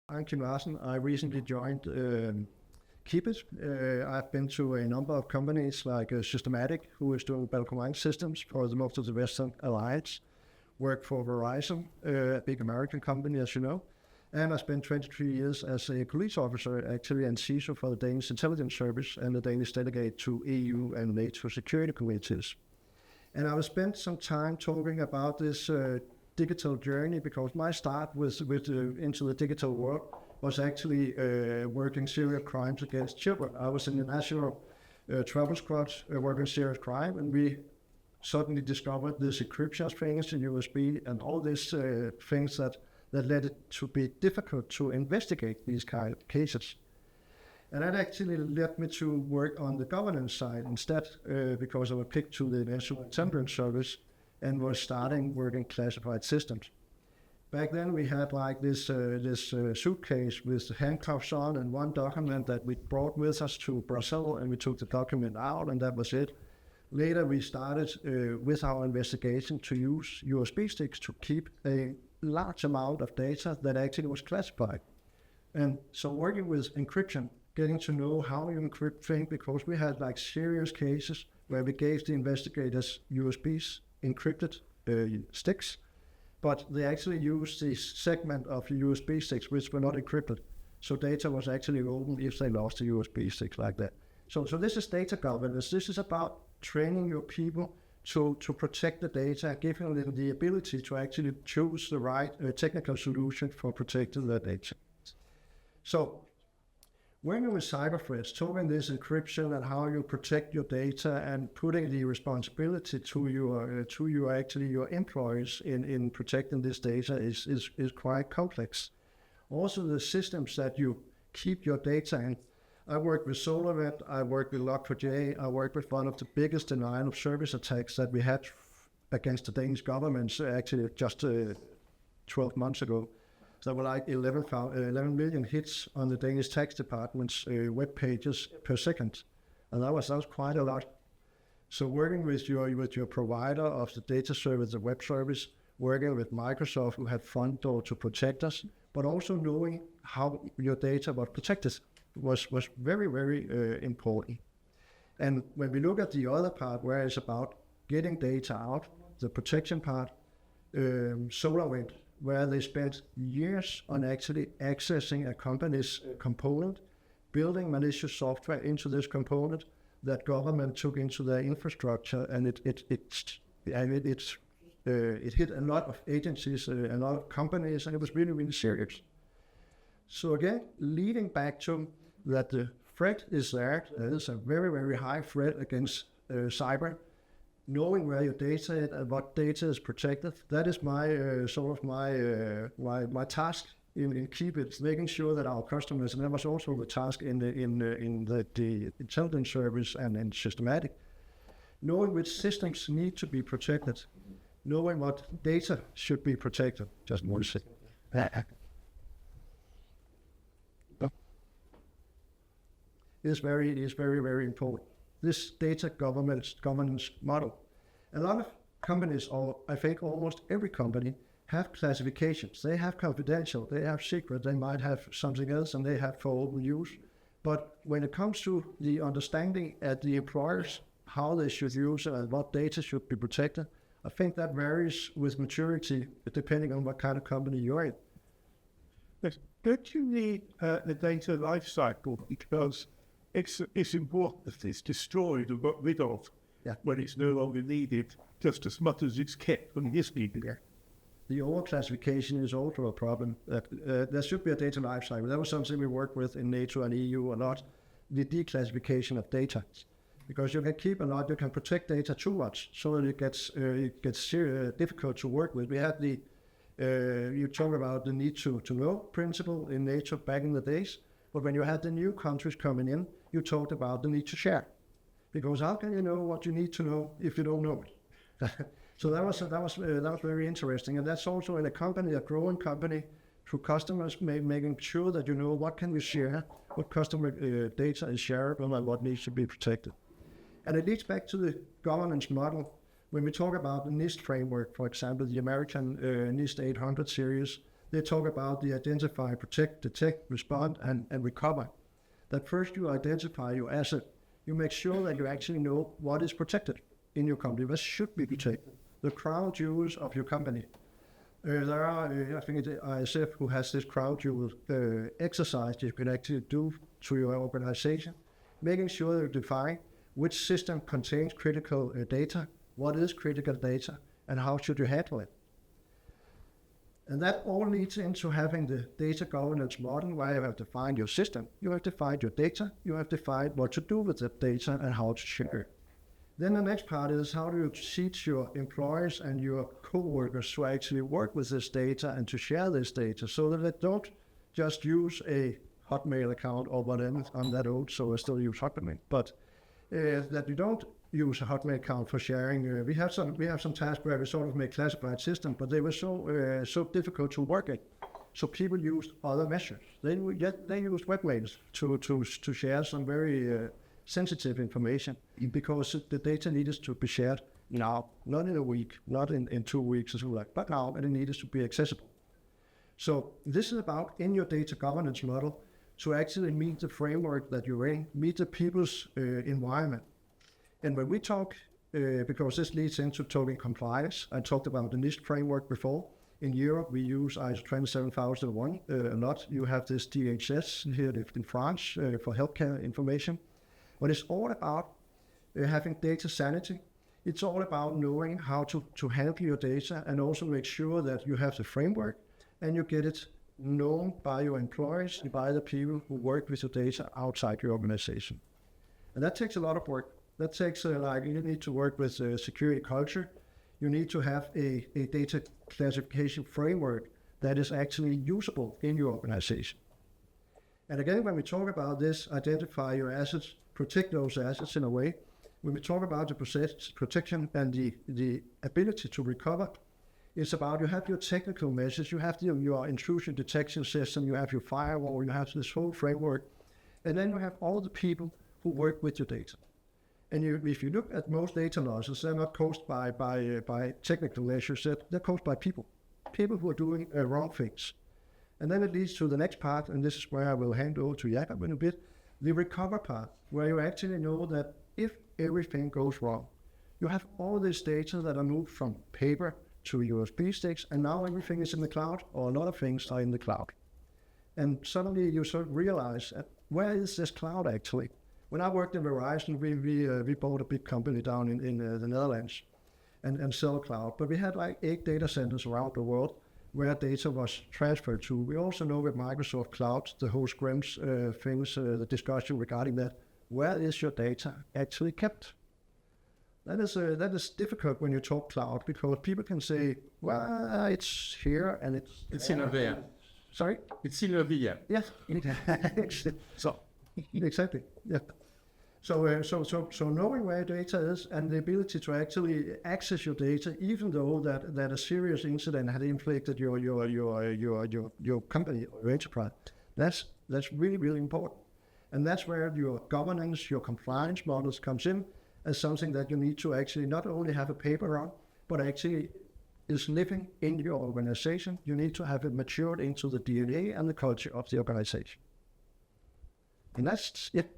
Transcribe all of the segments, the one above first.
I'm Kim Larsen. I recently joined Keepit. I've been to a number of companies like Systematic, who is doing Balcomine systems for the most of the Western Alliance. Work for Verizon, a big American company, as you know. And I spent 23 years as a police officer, actually, and CISO for the Danish Intelligence Service and the Danish delegate to EU and NATO security committees. And I will spend some time talking about this digital journey, because my start into the digital world was actually working serious crimes against children. I was in the National Travel Squad working serious crime, and we suddenly discovered this encryption things in USB and all these things that led it to be difficult to investigate these kind of cases. And that actually led me to work on the governance side instead, because I was picked to the National Intelligence Service and was starting working classified systems. Back then we had like this suitcase with handcuffs on and one document that we brought with us to Brazil, and we took the document out and that was it. Later we started with our investigation to use USB sticks to keep a large amount of data that actually was classified. And so working with encryption, getting to know how you encrypt things, because we had like serious cases where we gave the investigators USBs, encrypted sticks, but they actually used the segment of the USB sticks which were not encrypted. So data was actually open if they lost the USB sticks like that. So this is data governance. This is about training your people to protect the data, giving them the ability to actually choose the right technical solution for protecting the data. So working with cyber threats, talking this encryption and how you protect your data and putting the responsibility to your employees in protecting this data is quite complex. Also the systems that you keep your data in. I work with SolarWeb, I work with Log4j, I work with one of the biggest denial of service attacks that we had against the Danish government actually just 12 months ago. There were like 11 million hits on the Danish tax department's web pages per second, and that was quite a lot. So working with your provider of the data service, the web service, working with Microsoft, who had front door to protect us, but also knowing how your data was protected was very, very important. And when we look at the other part, where it's about getting data out, the protection part, SolarWind, where they spent years on actually accessing a company's component, building malicious software into this component that government took into their infrastructure, and it hit a lot of agencies, a lot of companies, and it was really, really serious. So again, leading back to that the threat is there. There is a very, very high threat against cyber. Knowing where your data is and what data is protected, that is my my task in Keepit, making sure that our customers, and that was also the task in the intelligence service and in Systematic, knowing which systems need to be protected, knowing what data should be protected. Just one second. It is very, very important. This data governance model. A lot of companies, or I think almost every company, have classifications. They have confidential, they have secret, they might have something else, and they have for open use. But when it comes to the understanding at the employers, how they should use it and what data should be protected, I think that varies with maturity, depending on what kind of company you're in. Yes. Don't you need the data lifecycle, because it's important that it's destroyed or got rid of when it's no longer needed, just as much as it's kept when it is needed? Yeah. The overclassification is also a problem. There should be a data lifecycle. That was something we worked with in NATO and EU a lot, the declassification of data. Because you can keep a lot, you can protect data too much, so that it gets difficult to work with. We had you talk about the need to know principle in NATO back in the days, but when you had the new countries coming in, you talked about the need to share. Because how can you know what you need to know if you don't know it? So that was very interesting, and that's also in a company, a growing company, through customers, making sure that you know what can we share, what customer data is shareable, and what needs to be protected. And it leads back to the governance model. When we talk about the NIST framework, for example, the American NIST 800 series, they talk about the identify, protect, detect, respond, and recover. That first you identify your asset. You make sure that you actually know what is protected in your company, what should be protected, the crown jewels of your company. There are, I think it's ISF who has this crown jewel exercise you can actually do to your organization, making sure that you define which system contains critical data, what is critical data, and how should you handle it. And that all leads into having the data governance model where you have defined your system, you have defined your data, you have defined what to do with that data and how to share it. Then the next part is how do you teach your employees and your co-workers to actually work with this data and to share this data so that they don't just use a Hotmail account or whatever. I'm that old, so I still use Hotmail. But that you don't use a Hotmail account for sharing. We have some tasks where we sort of make classified systems, but they were so difficult to work at. So people used other measures. They used webmails to share some very sensitive information because the data needed to be shared now, not in a week, not in 2 weeks or something like, but now, and it needed to be accessible. So this is about in your data governance model to actually meet the framework that you're in, meet the people's environment. And when we talk, because this leads into talking compliance, I talked about the NIST framework before. In Europe, we use ISO 27001 a lot. You have this DHS here in France for healthcare information. But it's all about having data sanity. It's all about knowing how to handle your data and also make sure that you have the framework and you get it known by your employees and by the people who work with your data outside your organization. And that takes a lot of work. That takes you need to work with security culture. You need to have a data classification framework that is actually usable in your organization. And again, when we talk about this, identify your assets, protect those assets in a way. When we talk about the protection and the ability to recover, it's about you have your technical measures, you have your intrusion detection system, you have your firewall, you have this whole framework, and then you have all the people who work with your data. And if you look at most data losses, they're not caused by technical measures, they're caused by people who are doing wrong things. And then it leads to the next part, and this is where I will hand over to Jakob in a bit, the recover part, where you actually know that if everything goes wrong, you have all this data that are moved from paper to USB sticks, and now everything is in the cloud, or a lot of things are in the cloud. And suddenly you sort of realize, where is this cloud actually? When I worked in Verizon, we bought a big company down in the Netherlands and sell cloud, but we had like 8 data centers around the world where data was transferred to. We also know with Microsoft Cloud, the whole Screms things, the discussion regarding that, where is your data actually kept? That is difficult when you talk cloud because people can say, well, it's here and it's in a VM. Sorry? It's in a VM. Yes. So exactly. Yeah. So knowing where data is and the ability to actually access your data, even though that a serious incident had inflicted your company or your enterprise, that's really, really important. And that's where your governance, your compliance models comes in as something that you need to actually not only have a paper on, but actually is living in your organization. You need to have it matured into the DNA and the culture of the organization. And that's it.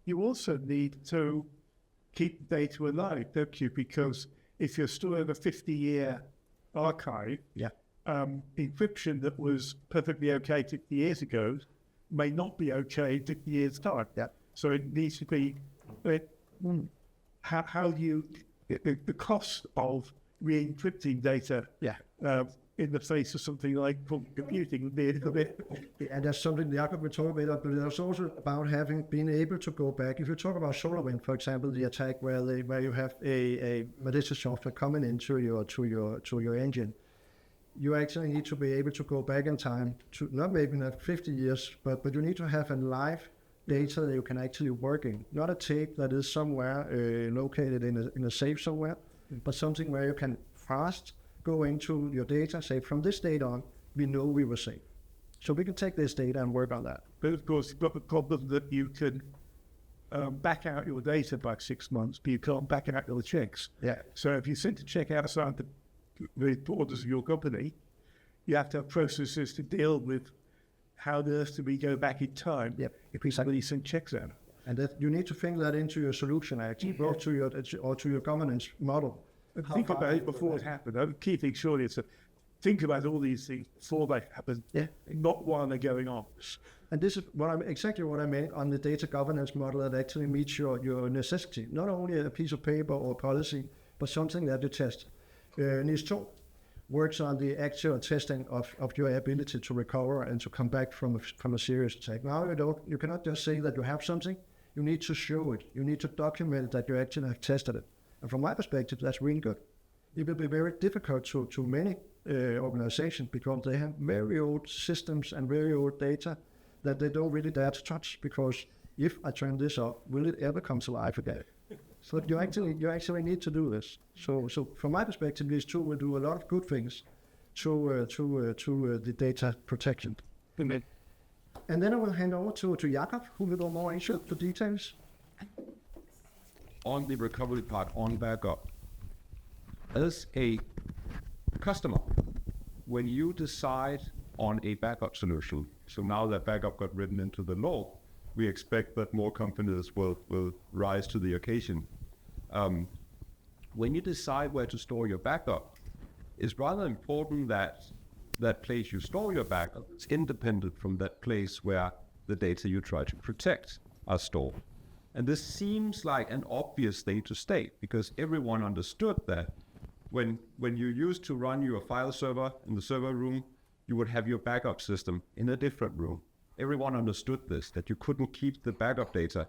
You also need to keep data alive, don't you? Because if you're still in a 50-year archive, encryption that was perfectly okay 50 years ago may not be okay in 50 years' time. Yeah. So it needs to be how you the cost of re-encrypting data in the face of something like quantum computing would be a little bit. And that's something Jakob will talk about, but there's also about being able to go back. If you talk about SolarWinds, for example, the attack where you have a malicious software coming into your engine, you actually need to be able to go back in time to not 50 years, but you need to have a live data that you can actually work in, not a tape that is somewhere located in a safe somewhere, but something where you can fast go into your data, say from this date on, we know we were safe. So we can take this data and work on that. But of course, you've got the problem that you can back out your data by 6 months, but you can't back out your checks. Yeah. So if you send a check outside the borders of your company, you have to have processes to deal with how on earth do we go back in time if we suddenly send checks out. And that you need to think that into your solution, actually, both to your governance model. And think about it before it happened. The key thing surely is to think about all these things before they happen, not while they're going on. And this is exactly what I meant on the data governance model that actually meets your necessity. Not only a piece of paper or policy, but something that you test. NIS2 works on the actual testing of your ability to recover and to come back from a serious attack. Now you cannot just say that you have something. You need to show it. You need to document that you actually have tested it. And from my perspective, that's really good. It will be very difficult to many organizations because they have very old systems and very old data that they don't really dare to touch, because if I turn this off, will it ever come to life again? So you actually need to do this. So from my perspective, these two will do a lot of good things to the data protection. Amen. And then I will hand over to Jakob, who will go more into the details. On the recovery part, on backup, as a customer, when you decide on a backup solution, so now that backup got written into the law, we expect that more companies will rise to the occasion. When you decide where to store your backup, it's rather important that that place you store your backup is independent from that place where the data you try to protect are stored. And this seems like an obvious thing to state, because everyone understood that when you used to run your file server in the server room, you would have your backup system in a different room. Everyone understood this, that you couldn't keep the backup data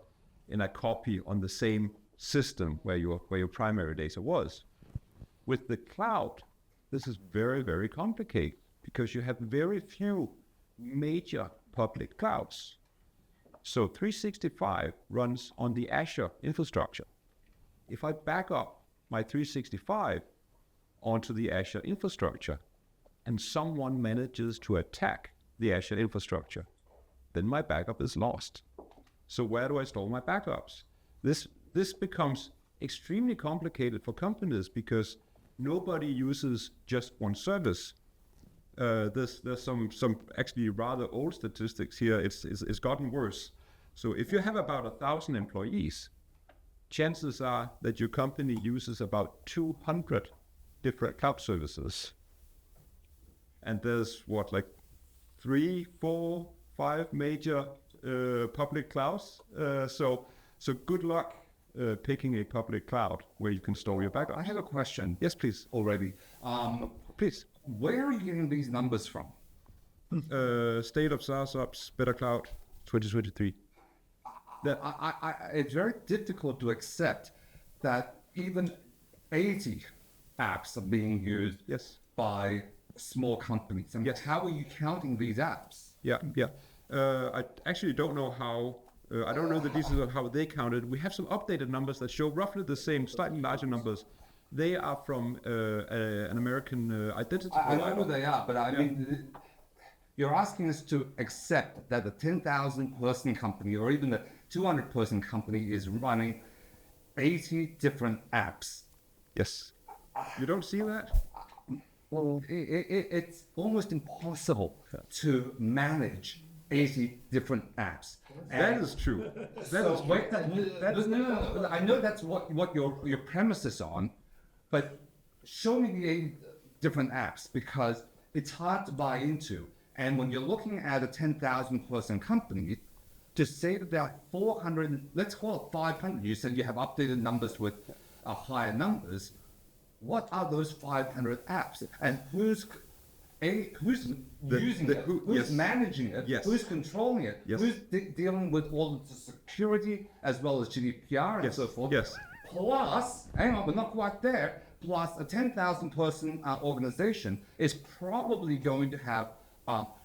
in a copy on the same system where your primary data was. With the cloud, this is very, very complicated, because you have very few major public clouds. So 365 runs on the Azure infrastructure. If I back up my 365 onto the Azure infrastructure, and someone manages to attack the Azure infrastructure, then my backup is lost. So where do I store my backups? This becomes extremely complicated for companies, because nobody uses just one service. There's some actually rather old statistics here. It's gotten worse. So if you have about 1,000 employees, chances are that your company uses about 200 different cloud services. And there's like 3, 4, 5 major public clouds. So good luck picking a public cloud where you can store your backup. I have a question. Yes, please. Already. Please. Where are you getting these numbers from? State of SaaS Ops, Better Cloud, 2023. It's very difficult to accept that even 80 apps are being used by small companies. And how are you counting these apps? Yeah. I actually don't know how. I don't know the details of how they counted. We have some updated numbers that show roughly the same, slightly larger numbers. They are from an American identity provider. I know they are, but I mean, you're asking us to accept that the 10,000 person company or even the 200 person company is running 80 different apps. Yes. You don't see that? Well, it's almost impossible to manage 80 different apps. That is true. No. I know that's what your premise is on, but show me the 80 different apps, because it's hard to buy into. And when you're looking at a 10,000 person company, to say that there are 400, let's call it 500, you said you have updated numbers with higher numbers. What are those 500 apps? And who's using it? Who's managing it? Yes. Who's controlling it? Yes. Who's dealing with all of the security as well as GDPR and so forth? Yes. Plus, hang on, we're not quite there. Plus, a 10,000 person organization is probably going to have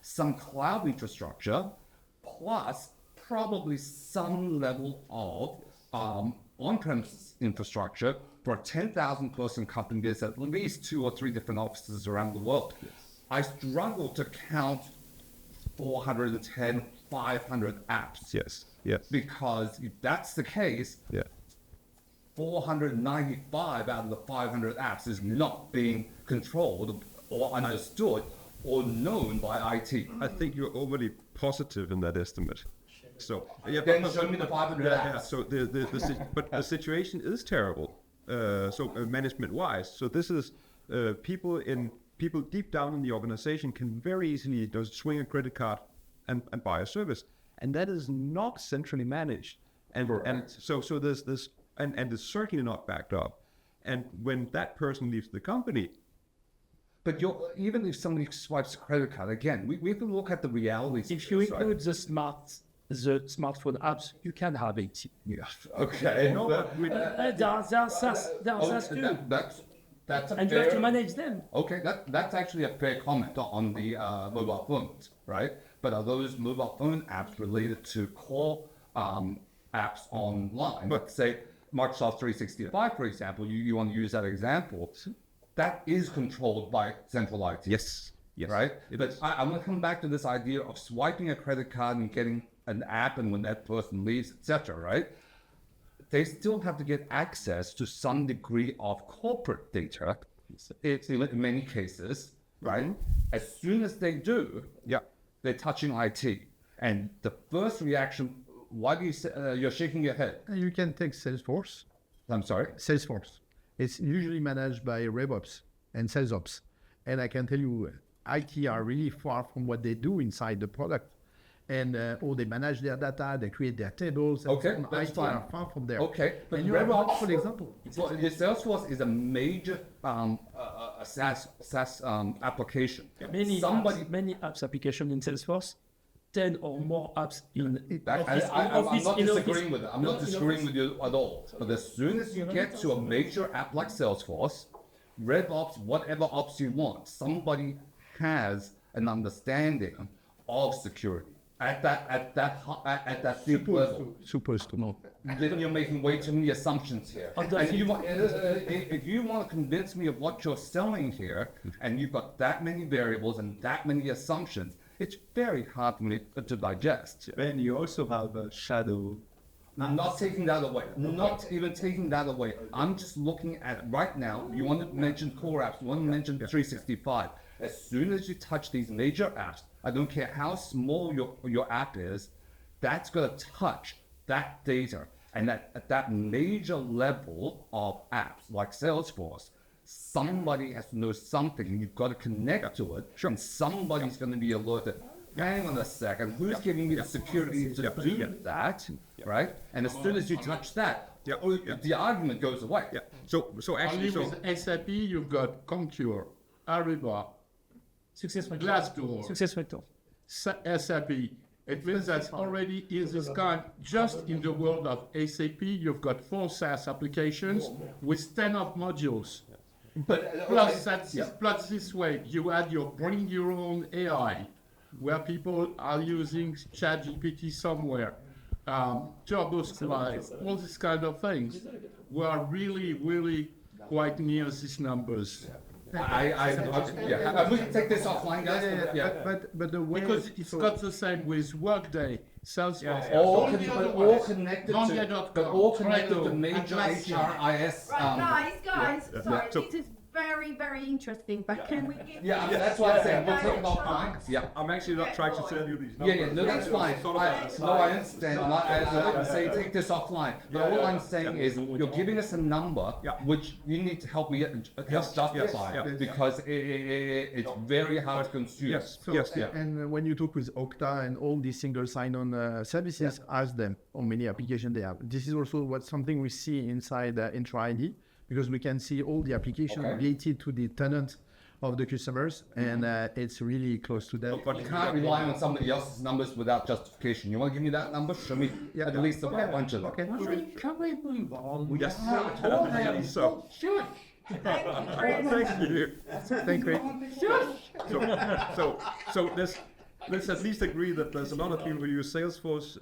some cloud infrastructure, plus probably some level of on-premise infrastructure. For a 10,000 person company, there's at least 2 or 3 different offices around the world. Yes. I struggle to count 410 500 apps. Yes. Yes. Because if that's the case, Yeah. 495 out of the 500 apps is not being controlled or understood or known by IT. I think you're overly positive in that estimate. So Then show me the 500 apps. Yeah. So but the situation is terrible. Management-wise. So this is people deep down in the organization can very easily just swing a credit card and buy a service, and that is not centrally managed. And so there's this, and it's certainly not backed up. And when that person leaves the company. But even if somebody swipes a credit card, again, we have to look at the reality. If you include the smartphone apps, you can have it. Yeah. Okay. No, but There are SaaS too. That's a And you fair, have to manage them. Okay, that's actually a fair comment on the mobile phones, right? But are those mobile phone apps related to core apps online? Let's say Microsoft 365, for example, you want to use that example. That is controlled by central IT. Yes. Right? But I'm going to come back to this idea of swiping a credit card and getting an app, and when that person leaves, etc., right? They still have to get access to some degree of corporate data. It's in many cases, right? As soon as they do, they're touching IT. And the first reaction, why do you say, you're shaking your head? You can take Salesforce. I'm sorry? Salesforce. It's usually managed by RevOps and SalesOps. And I can tell you, IT are really far from what they do inside the product. And they manage their data, they create their tables. Okay, and that's IT fine. are far from there. Okay, but and you RevOps, for example. Well, Salesforce is a major SaaS application. Many apps application in Salesforce, 10 or more apps in I'm not disagreeing with it. I'm not disagreeing with you at all. But as soon as you get to a major app like Salesforce, RevOps, whatever ops you want, somebody has an understanding of security at that deep level. Supposed to know. Then you're making way too many assumptions here. And if you want to convince me of what you're selling here, and you've got that many variables and that many assumptions, it's very hard for me to digest. Then you also have a shadow. I'm not taking that away. Not even taking that away. I'm just looking at right now. You want to mention core apps. You want to mention 365. As soon as you touch these major apps, I don't care how small your app is, that's going to touch that data. And at that major level of apps like Salesforce, somebody has to know something. You've got to connect to it. Sure. And somebody's going to be alerted. Hang on a second. Who's giving me the security to do that? Right? And as soon as you touch that, the argument goes away. Yeah. So actually, with SAP, you've got Concur, Ariba, SuccessFactors. SAP. It means that already in this kind, just in the world of SAP, you've got 4 SaaS applications with 10 of modules. But Plus this way, you add your bring your own AI, where people are using ChatGPT somewhere, TurboScribe, all these kind of things. We are really, really quite near these numbers. we can take this offline, guys. But the way Because it's got the same with Workday, Salesforce. All connected Don't to major HRIS. Right, guys, sorry, So- this is very, very interesting, but can we give... That's what I'm saying. We'll take it offline. Yeah. I'm actually not trying to tell you these numbers. No, that's fine. I understand. I'm not saying take this offline. But all I'm saying is you're giving us a number which you need to help me justify because it's very hard to consume. Yes. And when you talk with Okta and all these single sign-on services, ask them how many applications they have. This is also something we see inside Intra ID, because we can see all the applications related to the tenant of the customers, and it's really close to that. But you can't rely on somebody else's numbers without justification. You want to give me that number? Show me at least a bunch of them. Okay. Can we move on? Yes. So, Thank you. thank you. So let's at least agree that there's a lot of people who use Salesforce,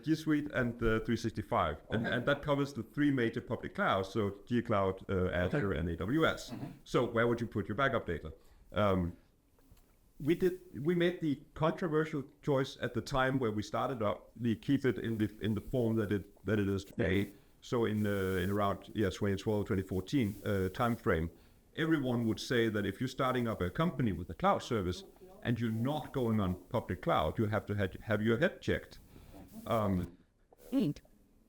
G Suite, and 365, and that covers the 3 major public clouds, so G Cloud, Azure, and AWS. So where would you put your backup data? we made the controversial choice at the time where we started up the Keepit in the form that it is today. So in around 2012, 2014 time frame, everyone would say that if you're starting up a company with a cloud service and you're not going on public cloud, you have to have your head checked.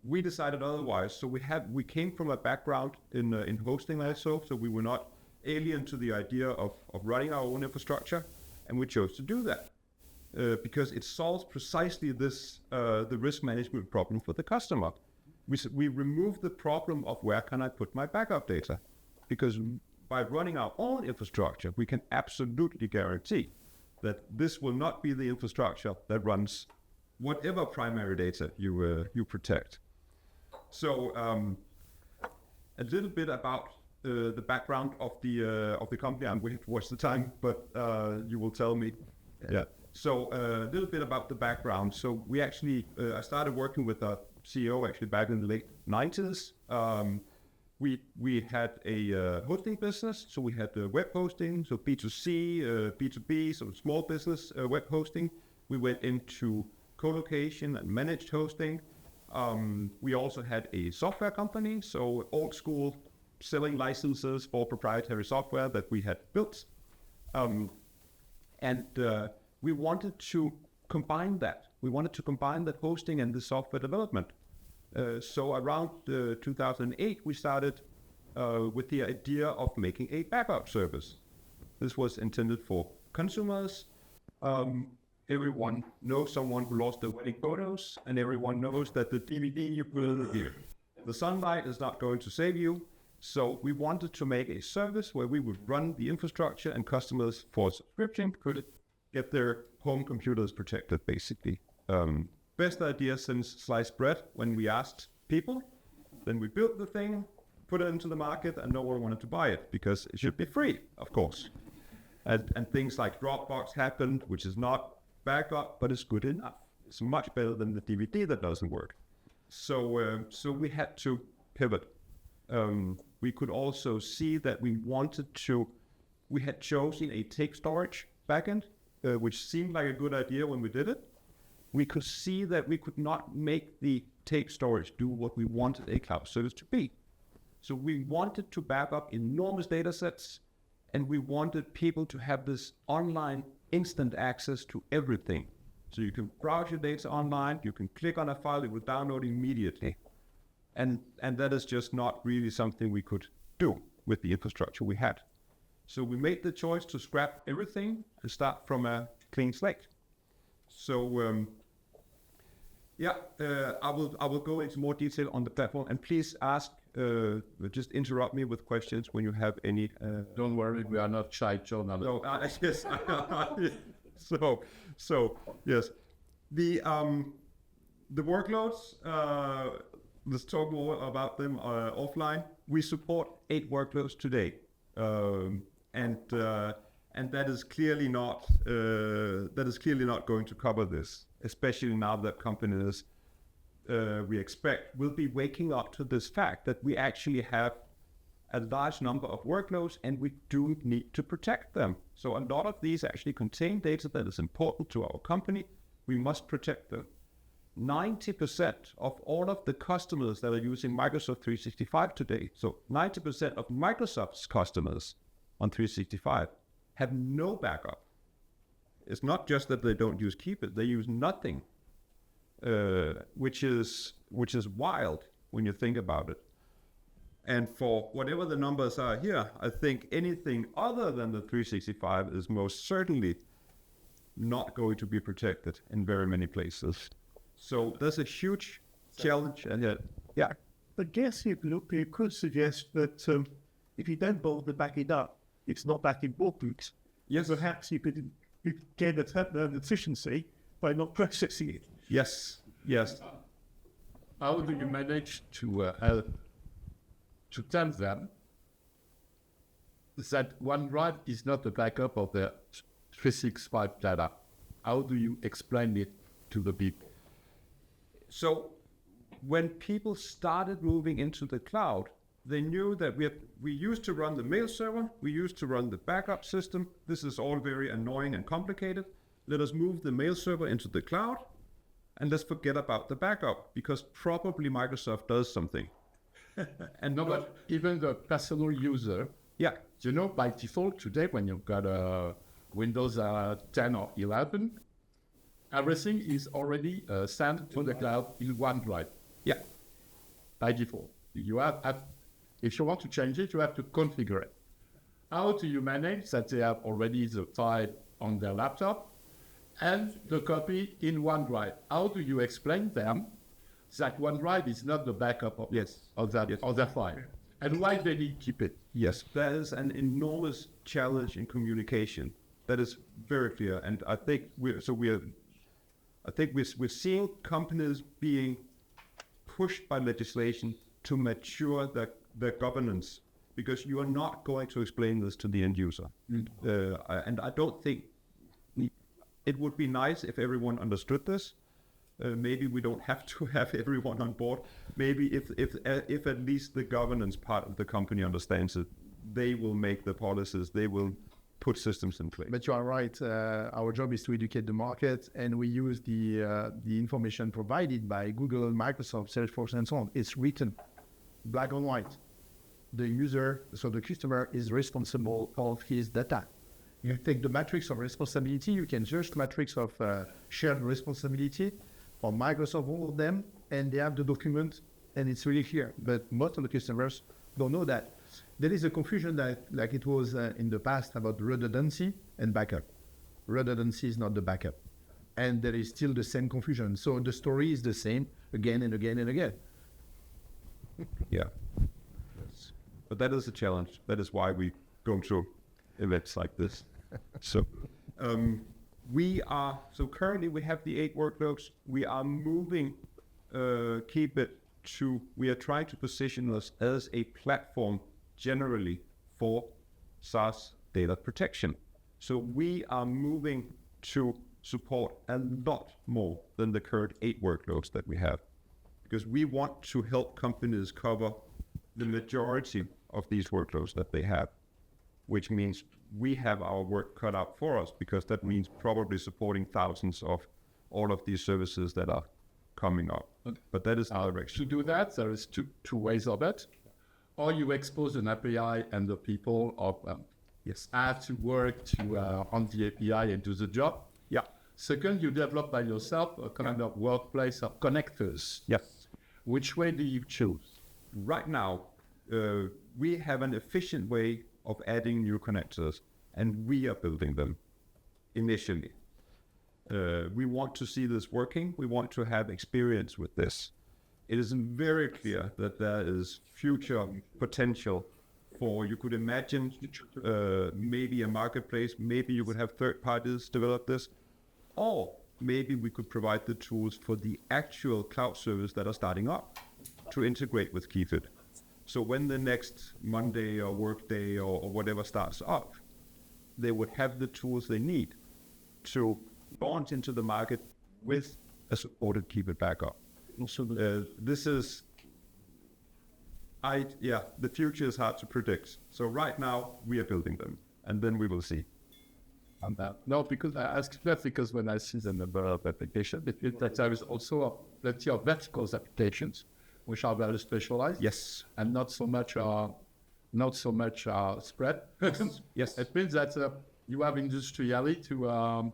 We decided otherwise. So we came from a background in hosting also, so we were not alien to the idea of running our own infrastructure, and we chose to do that because it solves precisely this the risk management problem for the customer. We remove the problem of where can I put my backup data, because by running our own infrastructure, we can absolutely guarantee that this will not be the infrastructure that runs whatever primary data you protect. So a little bit about the background of the company. I'm waiting towards the time, but you will tell me. Yeah. So a little bit about the background. So we actually I started working with a CEO actually back in the late 90s. We had a hosting business, so we had web hosting, so B2C, B2B, so small business web hosting. We went into co-location and managed hosting. We also had a software company, so old school selling licenses for proprietary software that we had built. We wanted to combine that. We wanted to combine the hosting and the software development. So around 2008, we started with the idea of making a backup service. This was intended for consumers. Everyone knows someone who lost their wedding photos, and everyone knows that the DVD you put in here, the sunlight is not going to save you. So we wanted to make a service where we would run the infrastructure and customers for subscription could get their home computers protected, basically. Best idea since sliced bread when we asked people. Then we built the thing, put it into the market, and no one wanted to buy it because it should be free, of course. And things like Dropbox happened, which is not backup, but it's good enough. It's much better than the DVD that doesn't work. So we had to pivot. We could also see that we had chosen a tape storage backend, which seemed like a good idea when we did it. We could see that we could not make the tape storage do what we wanted a cloud service to be. So we wanted to back up enormous data sets, and we wanted people to have this online instant access to everything. So you can browse your data online, you can click on a file, it will download immediately. And that is just not really something we could do with the infrastructure we had. So we made the choice to scrap everything and start from a clean slate. So I will go into more detail on the platform, and please ask, just interrupt me with questions when you have any. Don't worry, we are not shy journalists. Yes. So yes, the workloads. Let's talk more about them offline. We support 8 workloads today, and that is clearly not going to cover this, especially now that companies we expect will be waking up to this fact that we actually have a large number of workloads and we do need to protect them. So a lot of these actually contain data that is important to our company. We must protect them. 90% of all of the customers that are using Microsoft 365 today, so 90% of Microsoft's customers on 365 have no backup. It's not just that they don't use Keepit, they use nothing, which is wild when you think about it. And for whatever the numbers are here, I think anything other than the 365 is most certainly not going to be protected in very many places. So there's a huge challenge, and yeah. I guess you could suggest that if you don't bother to back it up, it's not that important. Yes. Perhaps you could get an efficiency by not processing it. Yes. How do you manage to tell them that OneDrive is not a backup of the 365 data? How do you explain it to the people? So when people started moving into the cloud, they knew that we used to run the mail server, we used to run the backup system. This is all very annoying and complicated. Let us move the mail server into the cloud, and let's forget about the backup, because probably Microsoft does something. And No, but even the personal user, yeah, you know, by default today, when you've got a Windows 10 or 11, everything is already sent to the cloud in OneDrive yeah, by default. You have, if you want to change it, you have to configure it. How do you manage that they have already the file on their laptop and the copy in OneDrive? How do you explain them that OneDrive is not the backup of, of that file? And why they need Keepit? yes, that is an enormous challenge in communication. That is very clear, and I think we're seeing companies being pushed by legislation to mature their governance, because you are not going to explain this to the end user. And I don't think it would be nice if everyone understood this. Maybe we don't have to have everyone on board. Maybe if at least the governance part of the company understands it, they will make the policies, they will put systems in place. But you are right. Our job is to educate the market, and we use the information provided by Google, Microsoft, Salesforce, and so on. It's written black and white. The user, so the customer, is responsible of his data. You take the matrix of responsibility, you can search the matrix of shared responsibility for Microsoft, all of them, and they have the document, and it's really clear. But most of the customers don't know that. There is a confusion that, like it was in the past, about redundancy and backup. Redundancy is not the backup. And there is still the same confusion. So the story is the same again and again and again. Yeah. Yes. But that is a challenge. That is why we go to events like this. So currently we have the 8 workloads. We are moving Keepit to, we are trying to position us as a platform generally for SaaS data protection. So we are moving to support a lot more than the current 8 workloads that we have, because we want to help companies cover the majority of these workloads that they have, which means we have our work cut out for us, because that means probably supporting thousands of all of these services that are coming up. Okay. But that is our direction. To do that, there is two ways of it. Or you expose an API and the people of have to work on the API and do the job. Yeah. Second, you develop by yourself a kind of workplace of connectors. Yes. Which way do you choose? Right now, we have an efficient way of adding new connectors, and we are building them initially. We want to see this working. We want to have experience with this. It is very clear that there is future potential for, you could imagine maybe a marketplace, maybe you could have third parties develop this, or maybe we could provide the tools for the actual cloud service that are starting up to integrate with Keepit. So when the next Monday or Workday or whatever starts up, they would have the tools they need to launch into the market with a supported Keepit backup. This is, the future is hard to predict. So right now we are building them, and then we will see. No, because I ask that because when I see the number of applications, it feels that there is also plenty of vertical applications which are very specialized. Yes. And not so much spread. Yes. It means that you have industrially to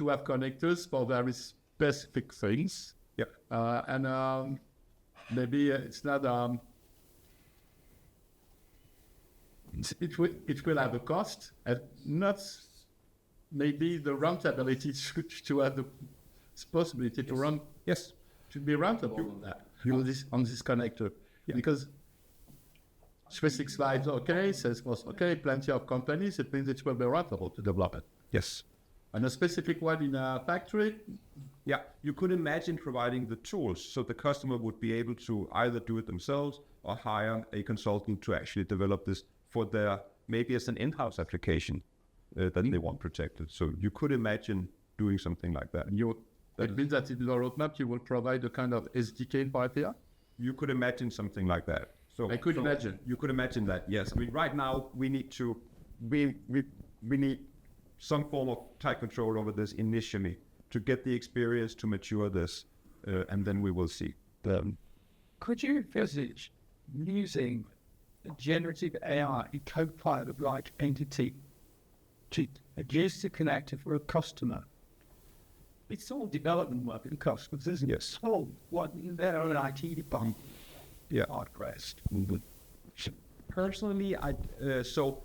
have connectors for very specific things. Yeah. And maybe it's not. It will have a cost, and not maybe the rentability to have the possibility to run. Yes. To be rentable on that on this connector, because specific slides Salesforce plenty of companies. It means it will be rentable to develop it. Yes. And a specific one in a factory. Yeah, you could imagine providing the tools so the customer would be able to either do it themselves or hire a consultant to actually develop this for their, maybe as an in-house application that they want protected. So you could imagine doing something like that. It means that in the roadmap you will provide a kind of SDK for API? You could imagine something like that. So I could imagine. You could imagine that, yes. I mean, right now we need some form of tight control over this initially to get the experience to mature this, and then we will see. Could you envisage using generative AI in Copilot-like entity to use the connector for a customer? It's all development work in customers, isn't it? Yes. So what their own IT department hard pressed. Personally, so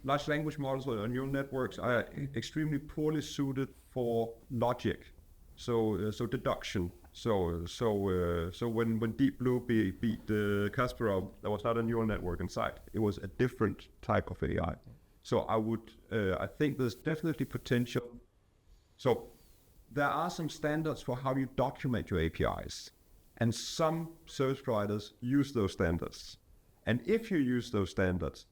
large language models or neural networks are extremely poorly suited for logic, so deduction. So when Deep Blue beat Kasparov, there was not a neural network inside. It was a different type of AI. So I think there's definitely potential. So there are some standards for how you document your APIs, and some service providers use those standards. And if you use those standards,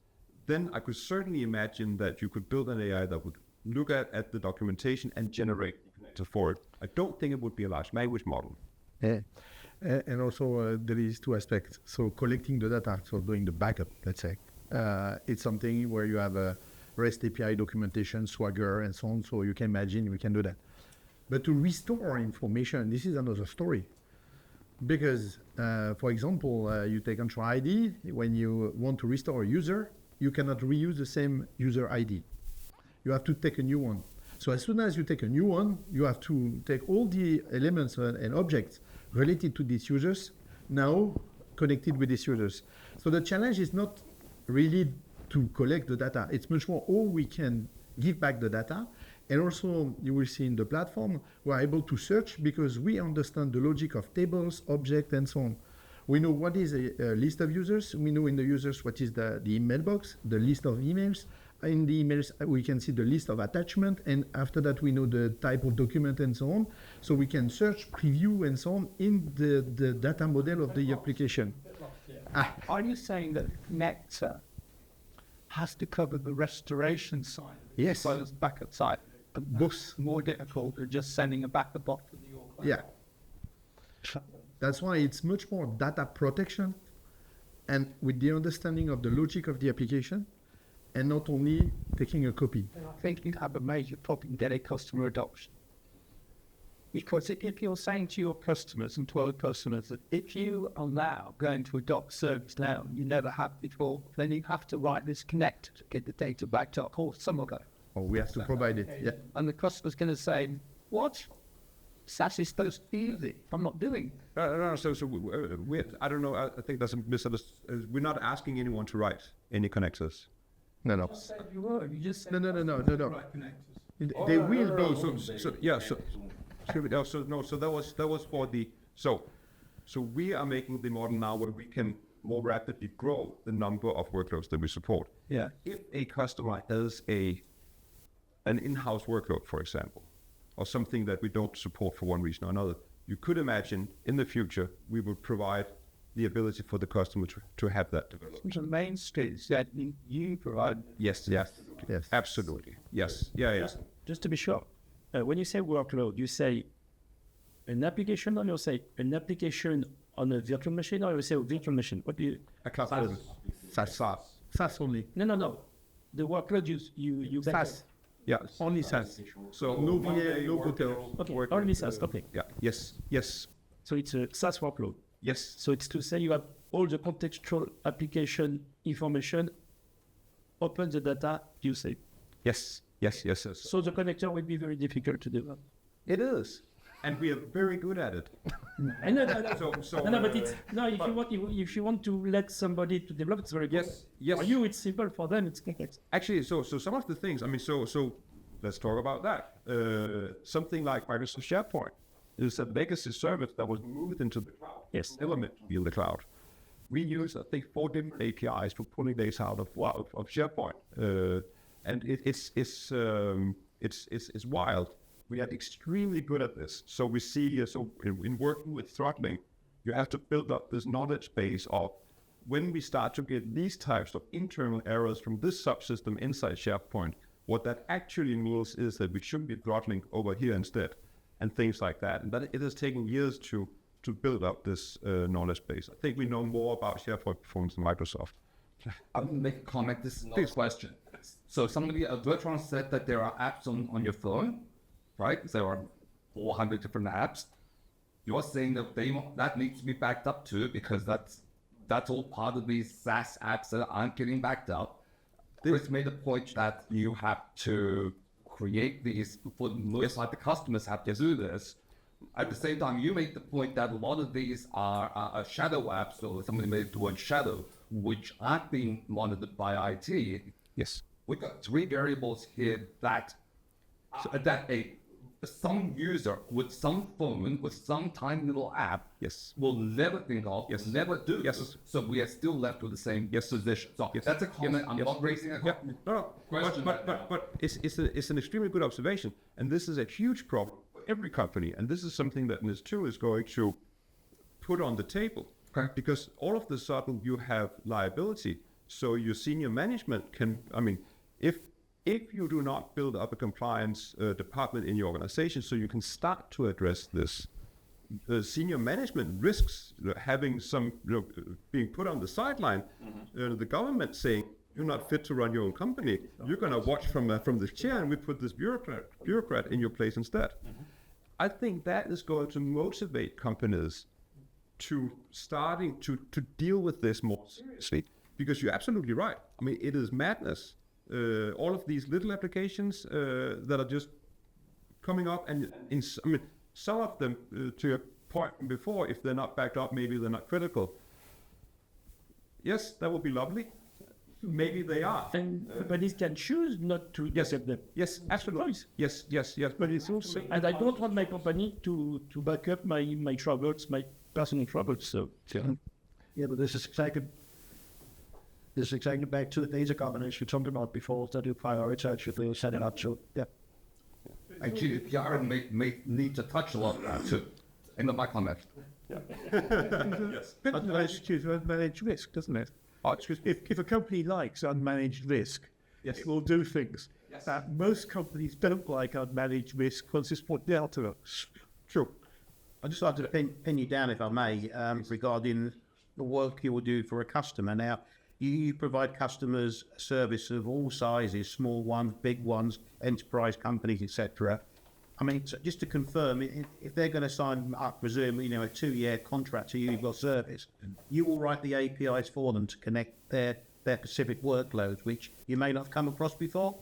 then I could certainly imagine that you could build an AI that would look at the documentation and generate data for it. I don't think it would be a large language model. Yeah. And also there is two aspects. So collecting the data, so doing the backup, let's say. It's something where you have a REST API documentation, Swagger, and so on. So you can imagine we can do that. But to restore information, this is another story. Because, for example, you take Entra ID, when you want to restore a user, you cannot reuse the same user ID. You have to take a new one. So as soon as you take a new one, you have to take all the elements and objects related to these users, now connected with these users. So the challenge is not really to collect the data. It's much more, we can give back the data. And also, you will see in the platform, we're able to search because we understand the logic of tables, objects, and so on. We know what is a list of users. We know in the users what is the email box, the list of emails. In the emails, we can see the list of attachment. And after that, we know the type of document and so on. So we can search, preview, and so on in the data model of the application. Are you saying that connector has to cover the restoration side Yes. as well as backup side? Both. More difficult than just sending a backup off to the organization. Yeah. That's why it's much more data protection and with the understanding of the logic of the application and not only taking a copy. I think you have a major problem getting customer adoption. Because if you're saying to your customers and to other customers that if you are now going to adopt service now you never have before, then you have to write this connector to get the data backed up or some of it. Oh, we have to provide it. Yeah. And the customer's going to say, what? SaaS is supposed to be easy. I'm not doing it. No, so we I don't know. I think that's a misunderstanding. We're not asking anyone to write any connectors. No. You were. You just said No. write connectors. They will be. So that was for the so we are making the model now where we can more rapidly grow the number of workloads that we support. Yeah. If a customer has an in-house workload, for example, or something that we don't support for one reason or another, you could imagine in the future we will provide the ability for the customer to have that developed. The main stage that you provide. Yes, absolutely. Yes, yeah. Just to be sure, when you say workload, you say an application, or you say an application on a virtual machine, or you say a virtual machine? What do you? A cloud SaaS. SaaS only. No. The workload you SaaS. Yeah, Only SaaS. so No VA, no hotel. Okay, only SaaS. Okay. Yeah. Yes. So it's a SaaS workload. Yes. So it's to say you have all the contextual application information, open the data, you say. Yes. So the connector will be very difficult to develop. It is, and we are very good at it. I know. So But it's if you want to let somebody to develop, it's very good. Yes. For you, it's simple. For them, it's complex. Actually, so some of the things. I mean, so let's talk about that. Something like Microsoft SharePoint is a legacy service that was moved into the cloud. Yes. Never meant to be in the cloud. We use, I think, 4 different APIs for pulling data out of SharePoint, and it's wild. We are extremely good at this. So we see, in working with throttling, you have to build up this knowledge base of when we start to get these types of internal errors from this subsystem inside SharePoint, what that actually means is that we should be throttling over here instead, and things like that. And that it has taken years to to build up this knowledge base. I think we know more about SharePoint performance than Microsoft. I'm going to make a comment. This is not a question. So somebody, Bertrand said that there are apps on your phone, right? There are 400 different apps. You're saying that that needs to be backed up too, because that's all part of these SaaS apps that aren't getting backed up. Chris made a point that you have to create these, just like the customers have to do this. At the same time, you make the point that a lot of these are shadow apps, or somebody made the word shadow, which aren't being monitored by IT. Yes. We've got three variables here that some user with some phone, with some tiny little app, will never think of, never do. Yes. So we are still left with the same position. So that's a comment. I'm not raising a question. But it's an extremely good observation, and this is a huge problem for every company, and this is something that NIS2 is going to put on the table. Okay. Because all of the sudden you have liability, so your senior management can, if you do not build up a compliance department in your organization, so you can start to address this, senior management risks having some, being put on the sideline, the government saying, you're not fit to run your own company, you're going to watch from the chair, and we put this bureaucrat in your place instead. I think that is going to motivate companies to starting to deal with this more seriously, because you're absolutely right. It is madness. All of these little applications that are just coming up, and some of them, to your point before, if they're not backed up, maybe they're not critical. Yes, that would be lovely. Maybe they are. And companies can choose not to accept them. Yes, absolutely. Yes. But it's also, and I don't want my company to back up my troubles, my personal troubles. So Yeah, but this is exactly back to the data governance you talked about before, that you prioritize, you set it up. So yeah. And GDPR may need to touch a lot of that too. End of my comment. Yes. Unmanaged risk, doesn't it? If a company likes unmanaged risk, it will do things that most companies don't like unmanaged risk because it's put down to us. True. I'd just like to pin you down, if I may, regarding the work you will do for a customer. Now, you provide customers service of all sizes, small ones, big ones, enterprise companies, etc. So just to confirm, if they're going to sign up, presumably, a 2-year contract to use your service, you will write the APIs for them to connect their specific workloads, which you may not have come across before?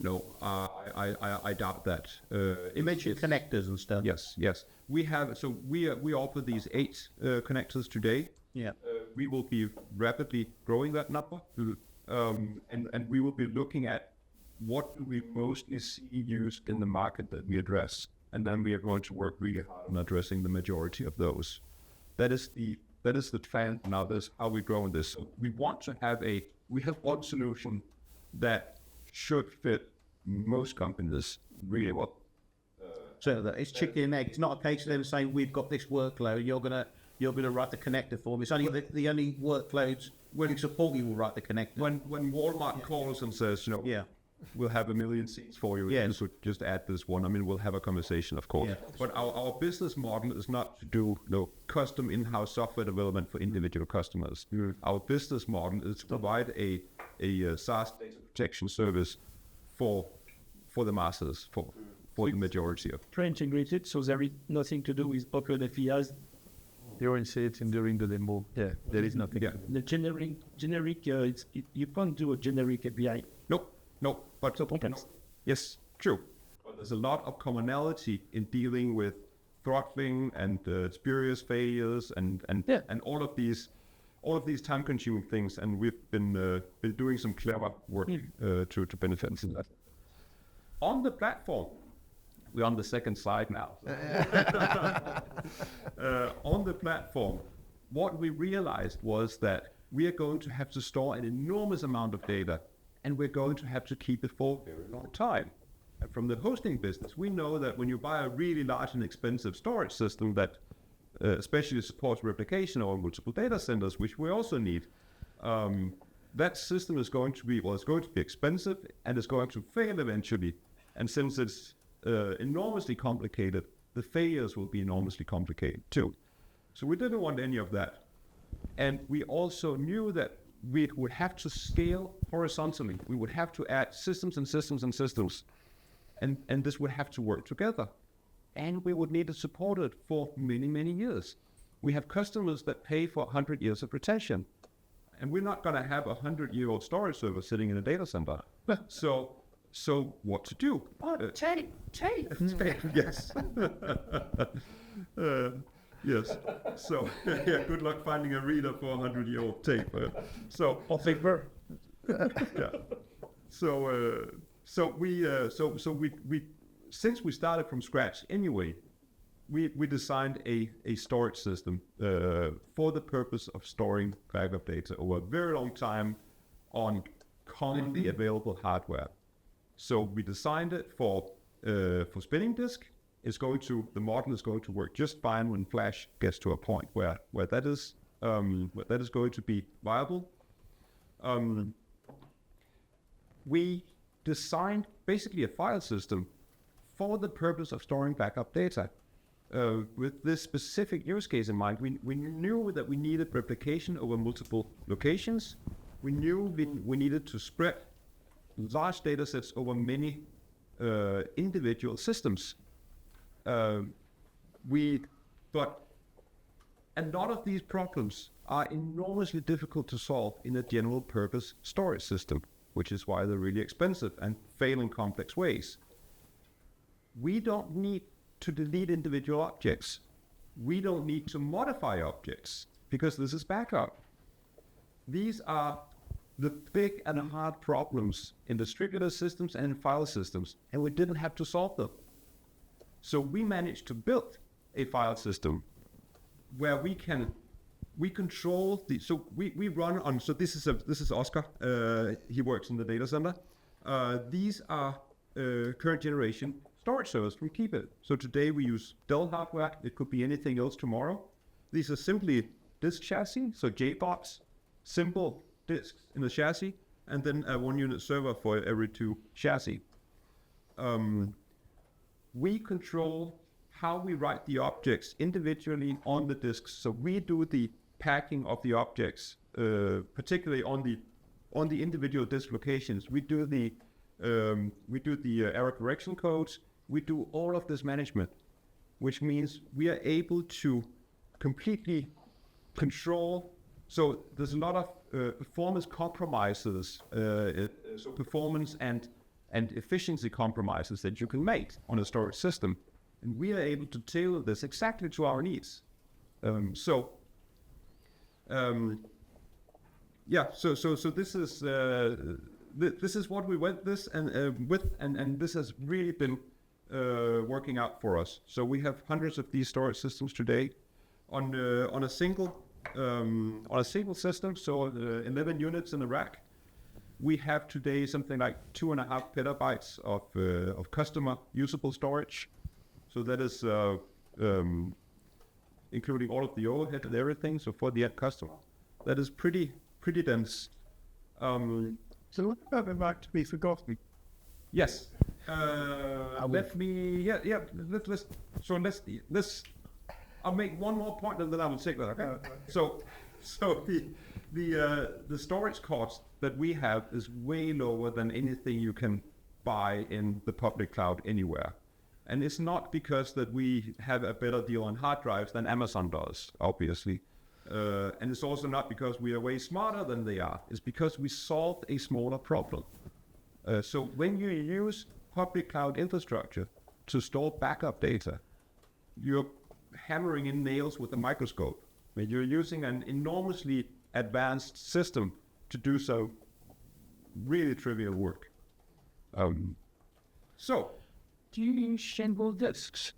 No, I doubt that. You mentioned connectors and stuff. Yes. We offer these 8 connectors today. Yeah. We will be rapidly growing that number, and we will be looking at what do we mostly see used in the market that we address, and then we are going to work really hard on addressing the majority of those. That is the plan now. That's how we grow in this. So we want to have one solution that should fit most companies really well. So that it's chicken and egg. It's not a case of them saying we've got this workload. You're gonna write the connector for me. It's only the only workloads when you support you will write the connector. When Walmart calls and says, we'll have 1 million seats for you. Yeah. So just add this one. We'll have a conversation, of course. Yeah. But our business model is not to do custom in-house software development for individual customers. Our business model is to provide a SaaS data protection service for the masses, for the majority of. Pre-integrated, so there is nothing to do with open APIs. You will see it during the demo. Yeah, there is nothing. Yeah. The generic, you can't do a generic API. No, but Sometimes. Yes, true. But there's a lot of commonality in dealing with throttling and spurious failures and all of these time-consuming things, and we've been doing some clever work to benefit from that. On the platform, we're on the second slide now. On the platform, what we realized was that we are going to have to store an enormous amount of data, and we're going to have to keep it for a very long time. And from the hosting business, we know that when you buy a really large and expensive storage system that especially supports replication or multiple data centers, which we also need, that system is going to be expensive, and it's going to fail eventually. And since it's enormously complicated, the failures will be enormously complicated too. So we didn't want any of that. And we also knew that we would have to scale horizontally. We would have to add systems and systems and systems. And this would have to work together. And we would need to support it for many, many years. We have customers that pay for 100 years of retention. And we're not going to have a 100-year-old storage server sitting in a data center. So what to do? Tape. Yes. Yes. So yeah, good luck finding a reader for a 100-year-old tape. Or paper. Yeah. So we since we started from scratch anyway, we designed a storage system for the purpose of storing backup data over a very long time on commonly available hardware. So we designed it for spinning disk. The model is going to work just fine when flash gets to a point where that is going to be viable. We designed basically a file system for the purpose of storing backup data. With this specific use case in mind, we knew that we needed replication over multiple locations. We knew we needed to spread large data sets over many individual systems. But a lot of these problems are enormously difficult to solve in a general purpose storage system, which is why they're really expensive and fail in complex ways. We don't need to delete individual objects. We don't need to modify objects because this is backup. These are the big and hard problems in distributed systems and in file systems, and we didn't have to solve them. So we managed to build a file system where we control we run on. So this is Oscar. He works in the data center. These are current generation storage servers from Keepit. So today we use Dell hardware. It could be anything else tomorrow. These are simply disk chassis, so JBox, simple disks in the chassis, and then a 1-unit server for every 2 chassis. We control how we write the objects individually on the disks. So we do the packing of the objects, particularly on the individual disk locations. We do the error correction codes. We do all of this management, which means we are able to completely control. So there's a lot of performance compromises, so performance and efficiency compromises that you can make on a storage system, and we are able to tailor this exactly to our needs. So this is what we went with, and this has really been working out for us. So we have hundreds of these storage systems today on a single system. So 11 units in the rack. We have today something like 2.5 petabytes of customer usable storage. So that is including all of the overhead and everything. So for the end customer, that is pretty dense. So what about the right to be forgotten? Yes. Let's. I'll make one more point and then I will take that. Okay. So the storage cost that we have is way lower than anything you can buy in the public cloud anywhere. And it's not because that we have a better deal on hard drives than Amazon does, obviously. And it's also not because we are way smarter than they are. It's because we solved a smaller problem. So when you use public cloud infrastructure to store backup data, you're hammering in nails with a microscope. When you're using an enormously advanced system to do so really trivial work. So, do you use shingle disks?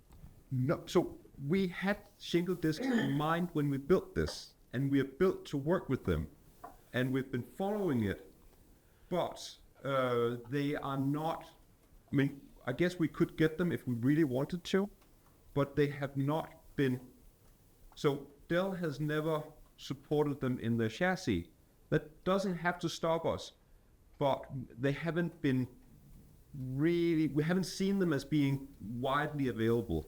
No. So we had shingle disks in mind when we built this, and we are built to work with them, and we've been following it. But they are not. I mean, I guess we could get them if we really wanted to, but they have not been. So Dell has never supported them in their chassis. That doesn't have to stop us, but they haven't been really. We haven't seen them as being widely available.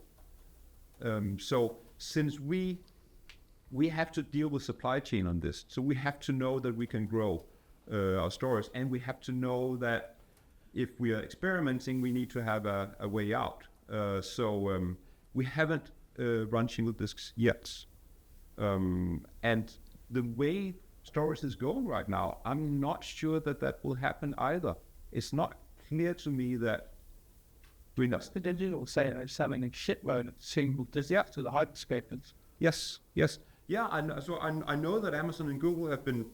So since we we have to deal with supply chain on this. So we have to know that we can grow our stores, and we have to know that if we are experimenting, we need to have a way out. So we haven't run shingle disks yet. And the way storage is going right now, I'm not sure that will happen either. It's not clear to me that we're not. The digital say it's having a shitload of single disks to the hyperscalers. Yes. Yeah, I know that Amazon and Google have been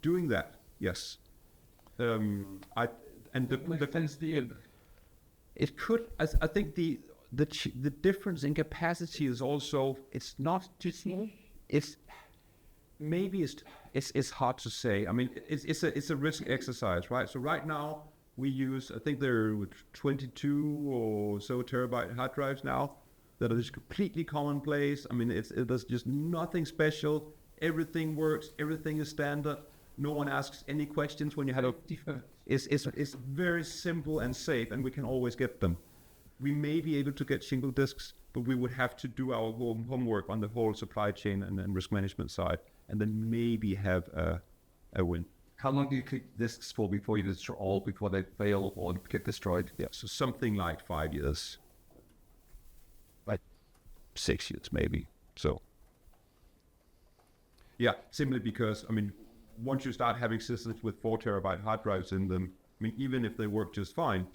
doing that. Yes. It could. I think the difference in capacity is also. It's not just. It's hard to say. I mean, it's a risk exercise, right? So right now we use, I think there are 22 or so terabyte hard drives now that are just completely commonplace. I mean, there's just nothing special. Everything works. Everything is standard. No one asks any questions when you have a. It's very simple and safe, and we can always get them. We may be able to get shingle disks, but we would have to do our homework on the whole supply chain and risk management side, and then maybe have a win. How long do you keep disks for before you destroy all, before they fail or get destroyed? Yeah, so something like 5 years. Like 6 years maybe. So yeah, simply because, I mean, once you start having systems with 4 terabyte hard drives in them, I mean, even if they work just fine,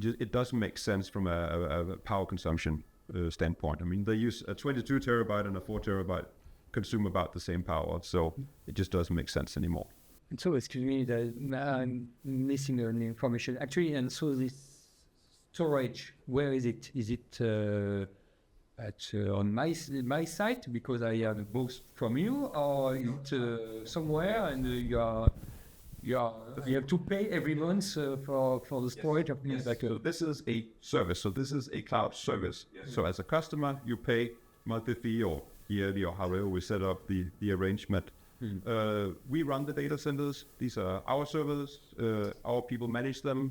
it doesn't make sense from a power consumption standpoint. I mean, they use a 22 terabyte and a 4 terabyte consume about the same power, so it just doesn't make sense anymore. And so, excuse me, I'm missing the information. Actually, and so this storage, where is it? Is it on my site because I have both from you, or is it somewhere and you have to pay every month for the storage of things like So this is a service. So this is a cloud service. Yes. So as a customer, you pay monthly fee or yearly or however we set up the arrangement. We run the data centers. These are our servers. Our people manage them.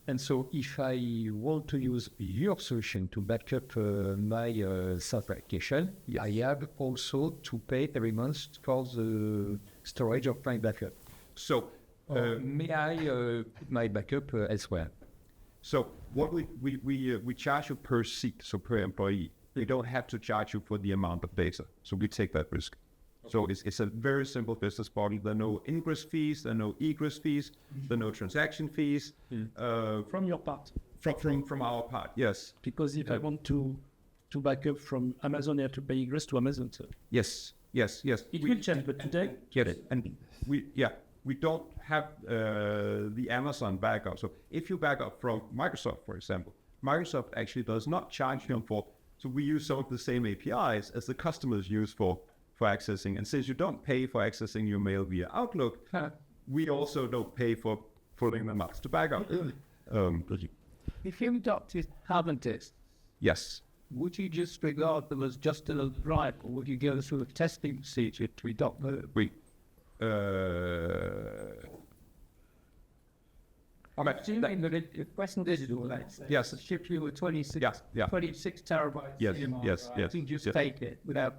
And so if I want to use your solution to back up my SaaS application, I have also to pay every month for the storage of my backup. So may I put my backup elsewhere? So what we charge you per seat, so per employee. We don't have to charge you for the amount of data. So we take that risk. So it's a very simple business model. There are no ingress fees, there are no egress fees, there are no transaction fees. From your part? From our part, yes. Because if I want to back up from Amazon, I have to pay egress to Amazon. So. Yes. It will change, but today? Get it. And we don't have the Amazon backup. So if you back up from Microsoft, for example, Microsoft actually does not charge you for. So we use some of the same APIs as the customers use for accessing. And since you don't pay for accessing your mail via Outlook, we also don't pay for pulling them up to backup. If you adopted Adventist, Yes. would you just regard them as just a drive, or would you go through a testing procedure to adopt them? Assuming that it Western Digital, Yes. ship you a 26 terabytes. Yes, CMR, yes, right? yes, You just yes. take it without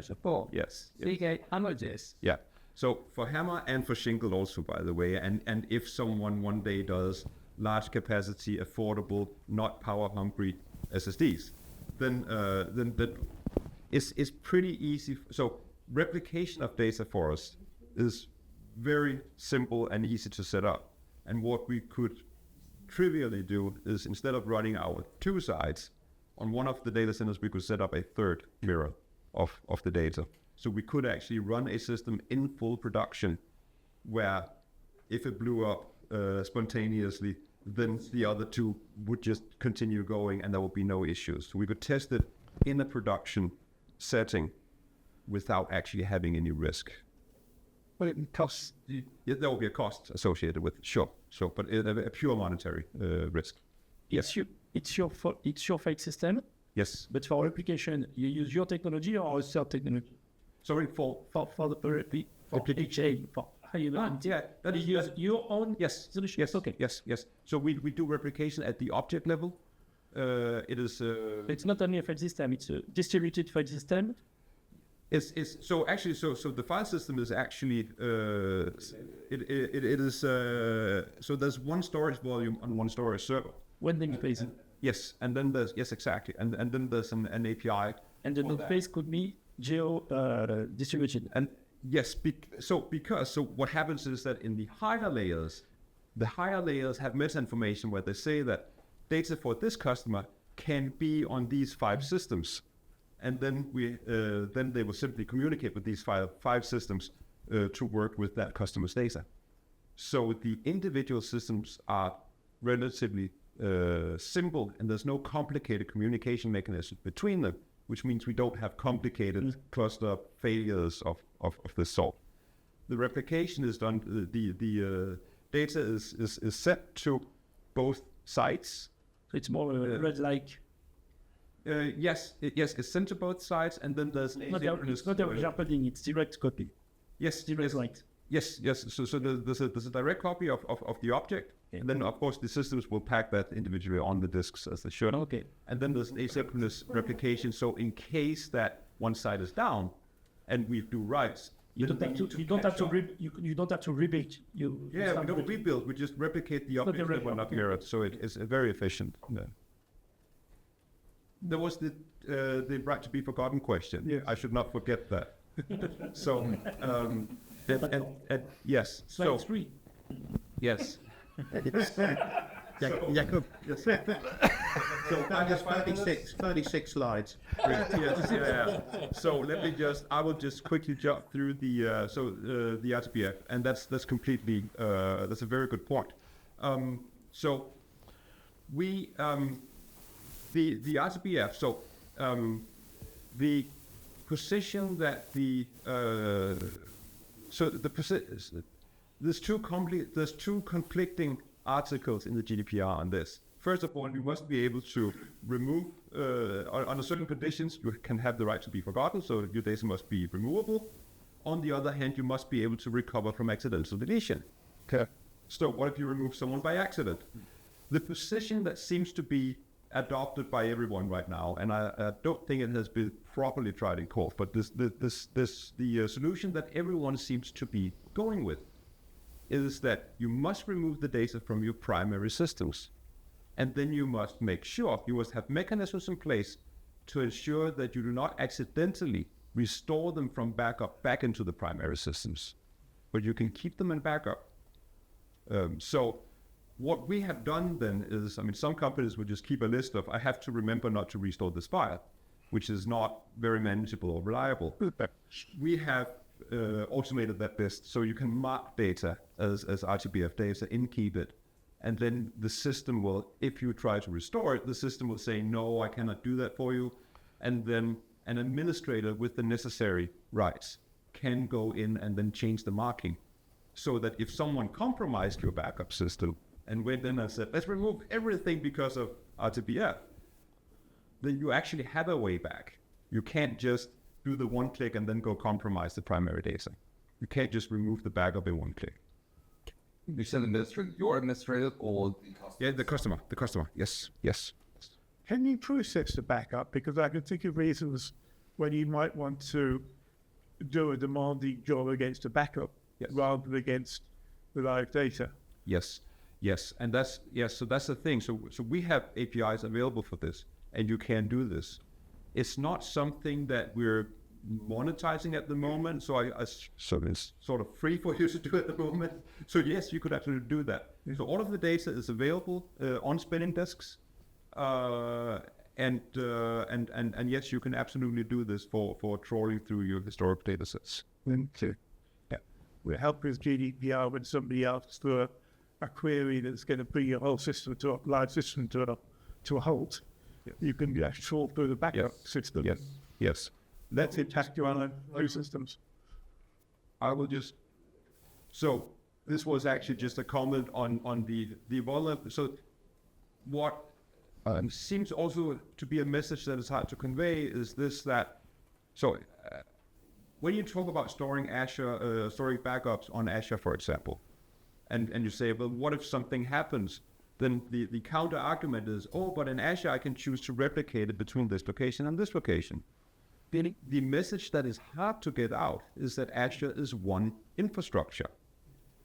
support. Yes. So you get Adventist. Yeah. So for Hammer and for Shingle also, by the way, and if someone one day does large capacity, affordable, not power hungry SSDs, then that is pretty easy. So replication of data for us is very simple and easy to set up. And what we could trivially do is, instead of running our 2 sides, on one of the data centers, we could set up a third mirror of the data. So we could actually run a system in full production where if it blew up spontaneously, then the other 2 would just continue going and there would be no issues. So we could test it in a production setting without actually having any risk. But it costs. Yeah, there will be a cost associated with it, sure, but a pure monetary risk. It's your fake system. Yes. But for application, you use your technology or a third technology? Sorry, for HA. How you know? That you use your own yes, solution. yes, Okay. yes. So we do replication at the object level. it is. It's not only a file system; it's a distributed file system. It's so actually so the file system is actually it is so there's one storage volume on one storage server. One namespace. Yes, and then there's exactly, and then there's an API. And the namespace could be geo distributed. And yes, because what happens is that in the higher layers have misinformation where they say that data for this customer can be on these 5 systems, and then then they will simply communicate with these five systems to work with that customer's data. So the individual systems are relatively simple, and there's no complicated communication mechanism between them, which means we don't have complicated cluster failures of this sort. The replication is done, the data is set to both sides. So it's more red-like. Yes, it's sent to both sides, and then there's It's not a happening, it's direct copy. Yes, Direct write. Yes. So there's a direct copy of the object, and then of course the systems will pack that individually on the disks as they should. Okay. And then there's an asynchronous replication. So in case that one side is down, and we do writes, You don't have to rebuild. we don't rebuild. We just replicate the object that went up here. So it's very efficient. Yeah. There was the right to be forgotten question. Yes. I should not forget that. So and yes. Slide 3. Yes. Jacob, Yes. so that is 36 slides. Yeah. So I will just quickly jump through the RTBF, and that's completely that's a very good point. So we the RTBF. So the position that there's two conflicting articles in the GDPR on this. First of all, you must be able to remove, under certain conditions, you can have the right to be forgotten, so your data must be removable. On the other hand, you must be able to recover from accidental deletion. Okay. So what if you remove someone by accident? The position that seems to be adopted by everyone right now, and I don't think it has been properly tried in court, but the solution that everyone seems to be going with is that you must remove the data from your primary systems. And then you must make sure, you must have mechanisms in place to ensure that you do not accidentally restore them from backup back into the primary systems, but you can keep them in backup. So what we have done then is, some companies would just keep a list of, I have to remember not to restore this file, which is not very manageable or reliable. We have automated that list, so you can mark data as RTBF data in Keepit, and then the system will, if you try to restore it, the system will say, no, I cannot do that for you, and then an administrator with the necessary rights can go in and then change the marking, so that if someone compromised your backup system and went in and said, let's remove everything because of RTBF, then you actually have a way back. You can't just do the one click and then go compromise the primary data. You can't just remove the backup in one click. You said your administrator or the customer? Yeah, the customer, yes. Can you process the backup? Because I can think of reasons when you might want to do a demanding job against a backup rather than against the live data. Yes, and so that's the thing. So we have APIs available for this, and you can do this. It's not something that we're monetizing at the moment, so it's sort of free for you to do at the moment. So yes, you could actually do that. So all of the data is available on spinning disks, and yes, you can absolutely do this for trawling through your historic data sets. Yeah, we'll help with GDPR when somebody asks for a query that's going to bring your whole system to a live system to a halt. You can trawl through the backup system. Yes. Let's impact your own systems. I will just. So this was actually just a comment on the vulnerable. So what seems also to be a message that is hard to convey is this: that when you talk about storing storing backups on Azure, for example, and you say, well, what if something happens? then the counter argument is, oh, but in Azure I can choose to replicate it between this location and this location. The message that is hard to get out is that Azure is one infrastructure.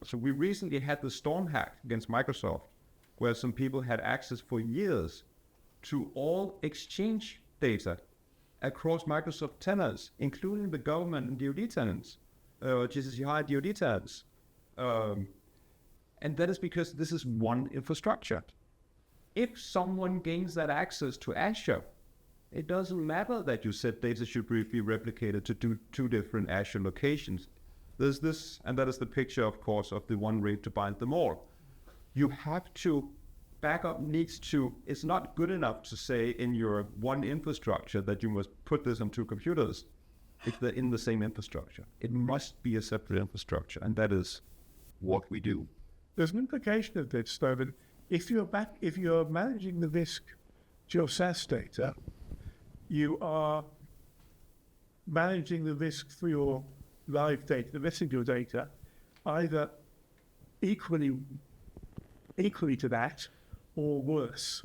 So we recently had the storm hack against Microsoft, where some people had access for years to all Exchange data across Microsoft tenants, including the government and DoD tenants, GCC High DoD tenants. And that is because this is one infrastructure. If someone gains that access to Azure, it doesn't matter that you said data should be replicated to two different Azure locations. There's this, and that is the picture, of course, of the one ring to bind them all. You have to, backup needs to, it's not good enough to say in your one infrastructure that you must put this on two computers if they're in the same infrastructure. It must be a separate infrastructure, and that is what we do. There's an implication of this, though, that if you're managing the risk to your SaaS data, you are managing the risk for your live data, the rest of your data, either equally to that or worse.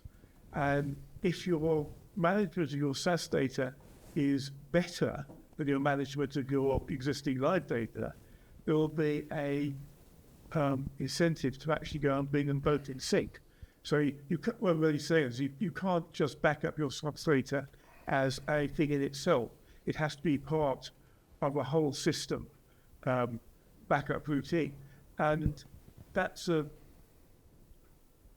And if your management of your SaaS data is better than your management of your existing live data, there will be a incentive to actually go and bring them both in sync. So what I'm really saying is you can't just back up your SaaS data as a thing in itself. It has to be part of a whole system backup routine. And that's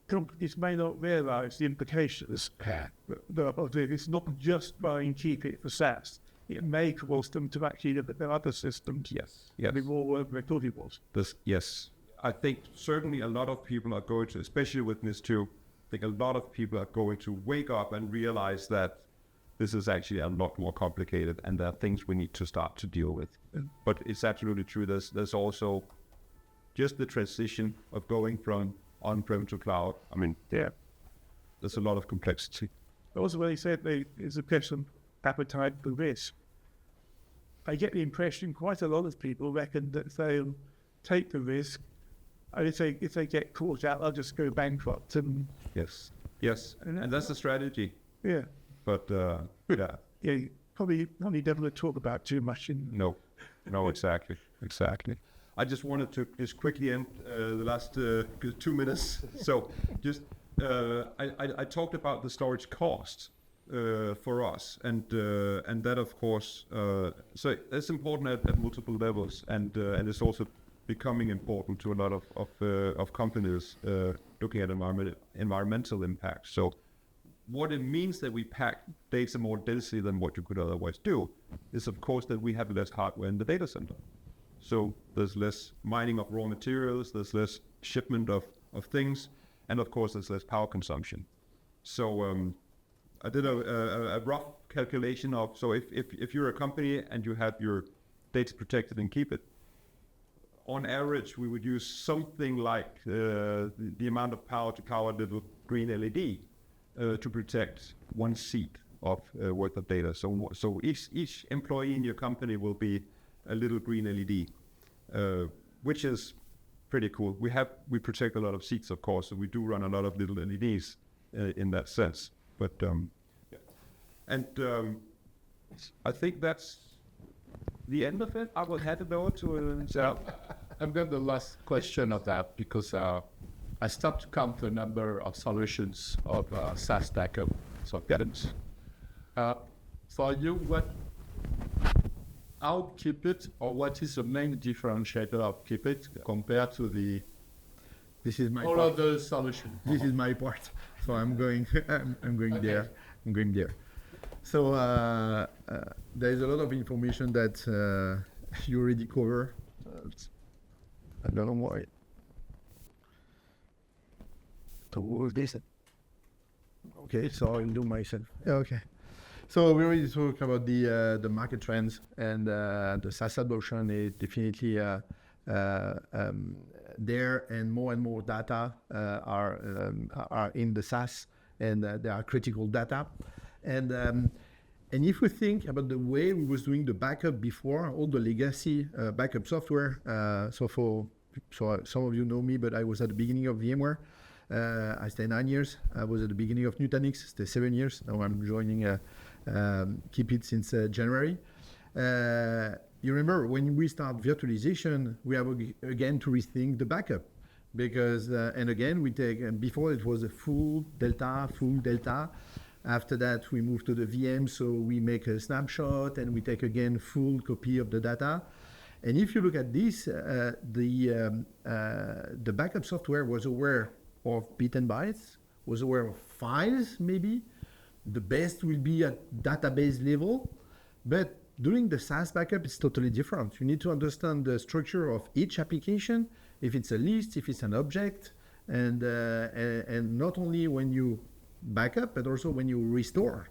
companies may not realize the implications of it. It's not just buying Keepit for SaaS. It may cause them to actually look at their other systems. Yes. Be more work than I thought it was. Yes. I think certainly a lot of people are going to, especially with NIS2, I think a lot of people are going to wake up and realize that this is actually a lot more complicated and there are things we need to start to deal with. But it's absolutely true. There's also just the transition of going from on-prem to cloud. I mean, there's a lot of complexity. Also, when he said there's a question of appetite for risk, I get the impression quite a lot of people reckon that they'll take the risk, and if they get caught out, they'll just go bankrupt. And yes, and that's the strategy. Yeah. But you probably never talk about too much. No, exactly. I just wanted to just quickly end the last 2 minutes. So just I talked about the storage cost for us, and that of course. So it's important at multiple levels, and it's also becoming important to a lot of companies looking at environmental impact. So what it means that we pack data more densely than what you could otherwise do is, of course, that we have less hardware in the data center. So there's less mining of raw materials, there's less shipment of things, and of course, there's less power consumption. So I did a rough calculation of, so if you're a company and you have your data protected in Keepit, on average, we would use something like the amount of power to power a little green LED to protect one seat of worth of data. So each employee in your company will be a little green LED, which is pretty cool. We protect a lot of seats, of course, so we do run a lot of little LEDs in that sense. But I think that's the end of it. I will hand it over to So I've got the last question of that because I stopped to count the number of solutions of SaaS backup solutions. For you, how Keepit, or what is the main differentiator of Keepit compared to This is my all part. other solutions? This is my part. So I'm going there. I'm going there. So there is a lot of information that you already cover. I don't know why. So this. Okay, so I'll do myself. Okay. So we already talked about the market trends, and the SaaS adoption is definitely there, and more data are in the SaaS, and they are critical data. And if we think about the way we was doing the backup before, all the legacy backup software, so some of you know me, but I was at the beginning of VMware. I stayed 9 years. I was at the beginning of Nutanix, stayed 7 years. Now I'm joining Keepit since January. You remember when we start virtualization, we have again to rethink the backup because, and again, we take, and before it was a full delta. After that, we move to the VM, so we make a snapshot and we take again full copy of the data. And if you look at this, the backup software was aware of bit and bytes, was aware of files maybe. The best will be at database level, but doing the SaaS backup is totally different. You need to understand the structure of each application, if it's a list, if it's an object, and not only when you backup, but also when you restore.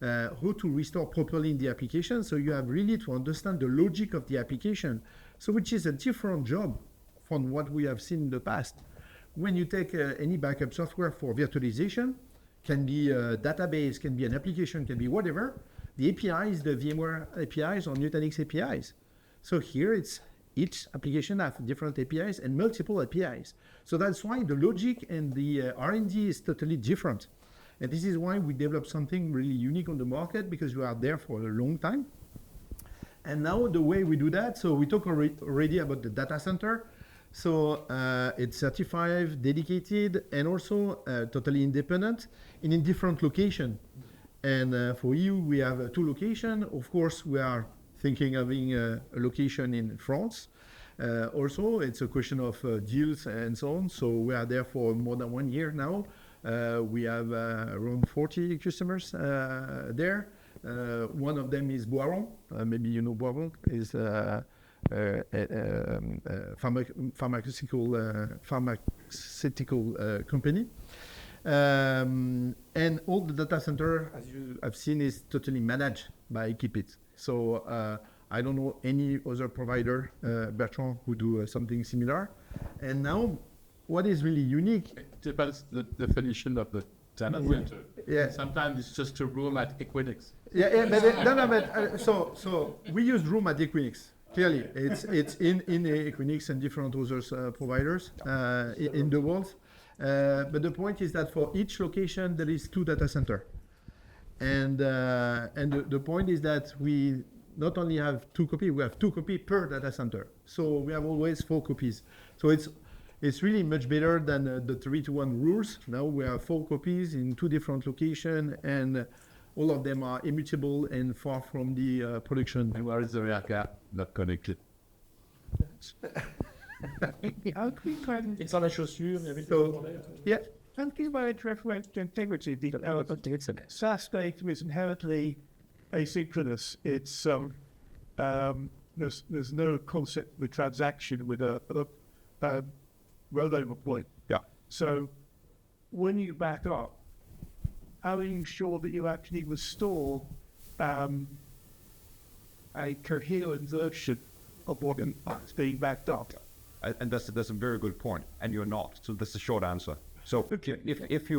How to restore properly in the application. So you have really to understand the logic of the application. So which is a different job from what we have seen in the past. When you take any backup software for virtualization, can be a database, can be an application, can be whatever. The APIs, the VMware APIs or Nutanix APIs. So here it's each application has different APIs and multiple APIs. So that's why the logic and the R&D is totally different. And this is why we develop something really unique on the market because we are there for a long time. And now the way we do that, so we talked already about the data center. So it's certified, dedicated, and also totally independent in a different location. And for you, we have 2 locations. Of course, we are thinking of having a location in France. Also, it's a question of deals and so on. So we are there for more than 1 year now. We have around 40 customers there. One of them is Boiron. Maybe you know Boiron is a pharmaceutical company. And all the data center, as you have seen, is totally managed by Keepit. So I don't know any other provider, Bertrand, who do something similar. And now, what is really unique? It depends the definition of the data center. Yeah. Sometimes it's just a room at Equinix. So we use room at Equinix. Clearly, it's in Equinix and different other providers in the world. But the point is that for each location there is 2 data center, and the point is that we not only have 2 copies, we have 2 copies per data center. So we have always 4 copies. So it's really much better than the 3-to-1 rules. Now we have 4 copies in 2 different locations, and all of them are immutable and far from the production. And where is the real gap not connected? It's on a chaussure. So, yeah. Thinking about reference to integrity, the SaaS data is inherently asynchronous. It's there's no concept of a transaction with a rollover point. Yeah. So when you back up, how are you sure that you actually restore a coherent version of what is being backed up? And that's a very good point. And you're not. So that's the short answer. So if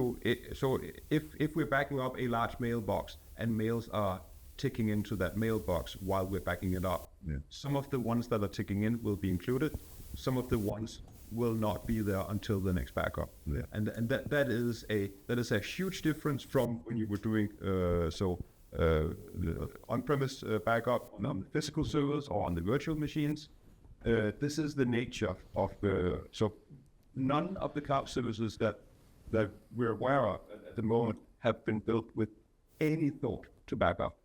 we're backing up a large mailbox and mails are ticking into that mailbox while we're backing it up, some of the ones that are ticking in will be included. Some of the ones will not be there until the next backup. Yeah. And that is a huge difference from when you were doing on-premise backup on the physical servers or on the virtual machines. This is the nature of so none of the cloud services that we're aware of at the moment have been built with any thought to backup.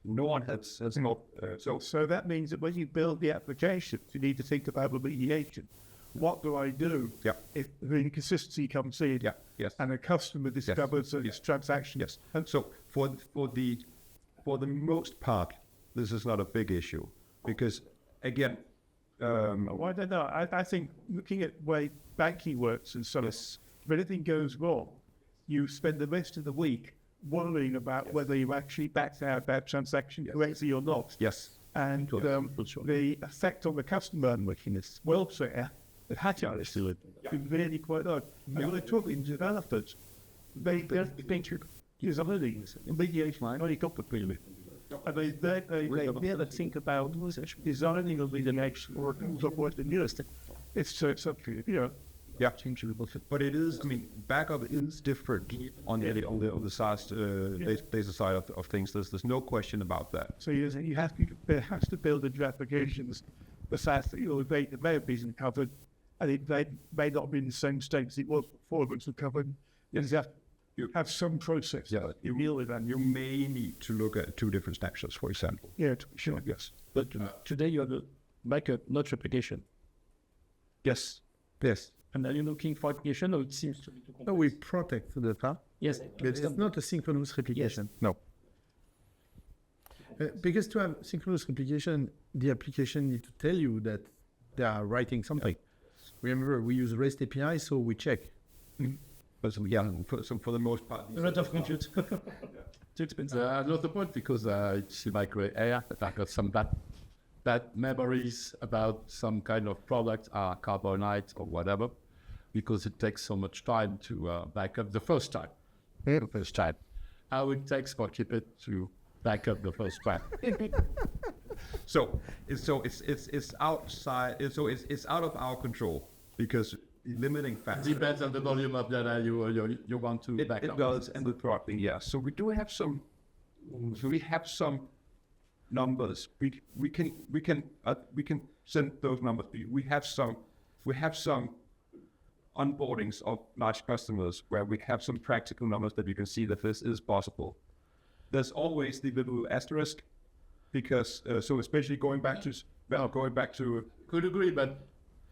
No one has not. So that means that when you build the application, you need to think about remediation. What do I do if the inconsistency comes in and a customer discovers that it's transaction? Yes. And so for the most part, this is not a big issue because again, I don't know. I think looking at the way banking works and so on, if anything goes wrong, you spend the rest of the week worrying about whether you actually backed out that transaction correctly or not. Yes. And the effect on the customer welfare that had to do it is really quite odd. And when I talk to developers, they think is only mediation only complicated. And they never think about designing of the next or what the newest. It's something, Yeah, but it is. I mean, backup is different on the SaaS data side of things. There's no question about that. So you have to build into applications the fact that it may have been covered, and it may not be in the same state as it was before, but it's recovered. You have some process. Yeah, you deal with that. You may need to look at 2 different snapshots, for example. Yeah, sure. Yes. But today you have a backup, not replication. Yes. Yes. And are you looking for application, or it seems to be too complex? No, we protect the data. Yes. It's not a synchronous replication. No. Because to have synchronous replication, the application need to tell you that they are writing something. Remember, we use REST API, so we check. But for the most part, A lot of compute. Too expensive. Not the point, because it's in my gray area, but I got some bad memories about some kind of product, Carbonite or whatever, because it takes so much time to back up the first time. The first time. How it takes for Keepit to back up the first time. So it's outside. It's out of our control, because limiting factor. Depends on the volume of data you want to back up. It does, and the property, yeah. So we do have some. So we have some numbers. We can send those numbers to you. We have some onboardings of large customers where we have some practical numbers that you can see that this is possible. There's always the little asterisk, because so especially going back to. Could agree, but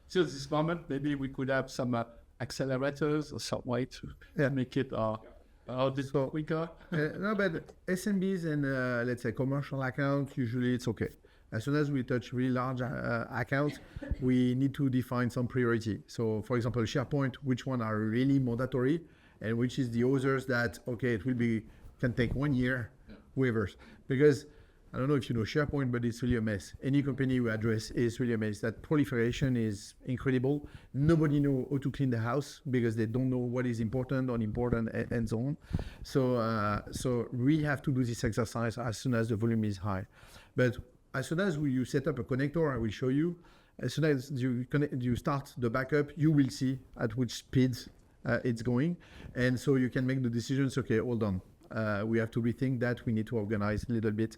till this moment, maybe we could have some accelerators or some way to make it quicker. No, but SMBs and let's say commercial accounts, usually it's okay. As soon as we touch really large accounts, we need to define some priority. So, for example, SharePoint, which one are really mandatory, and which is the others that can take 1 year waivers. Because I don't know if you know SharePoint, but it's really a mess. Any company we address is really a mess. That proliferation is incredible. Nobody knows how to clean the house because they don't know what is important, unimportant, and so on. So we have to do this exercise as soon as the volume is high. But as soon as you set up a connector, I will show you. As soon as you start the backup, you will see at which speed it's going. And so you can make the decisions, okay, hold on. We have to rethink that. We need to organize a little bit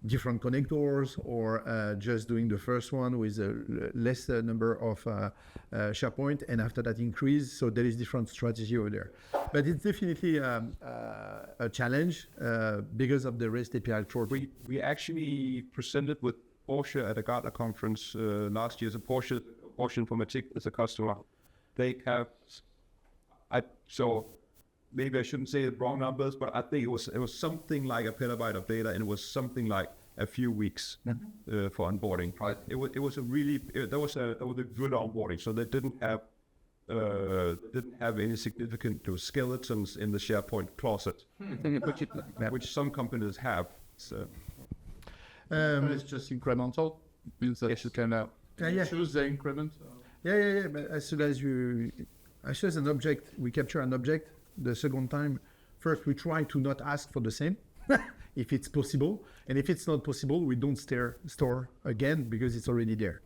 different connectors, or just doing the first one with a less number of SharePoint, and after that increase. So there is different strategy over there. But it's definitely a challenge because of the REST API shortage. We actually presented with Porsche at a Gartner conference last year. So Porsche Informatik is a customer. They have, so maybe I shouldn't say the wrong numbers, but I think it was something like a petabyte of data, and it was something like a few weeks for onboarding. Right? It was a good onboarding. So they didn't have any significant skeletons in the SharePoint closet, which some companies have. So it's just incremental. Means that you can choose the increment. Yeah. But as soon as an object, we capture an object. The second time, first we try to not ask for the same, if it's possible, and if it's not possible, we don't store again because it's already there.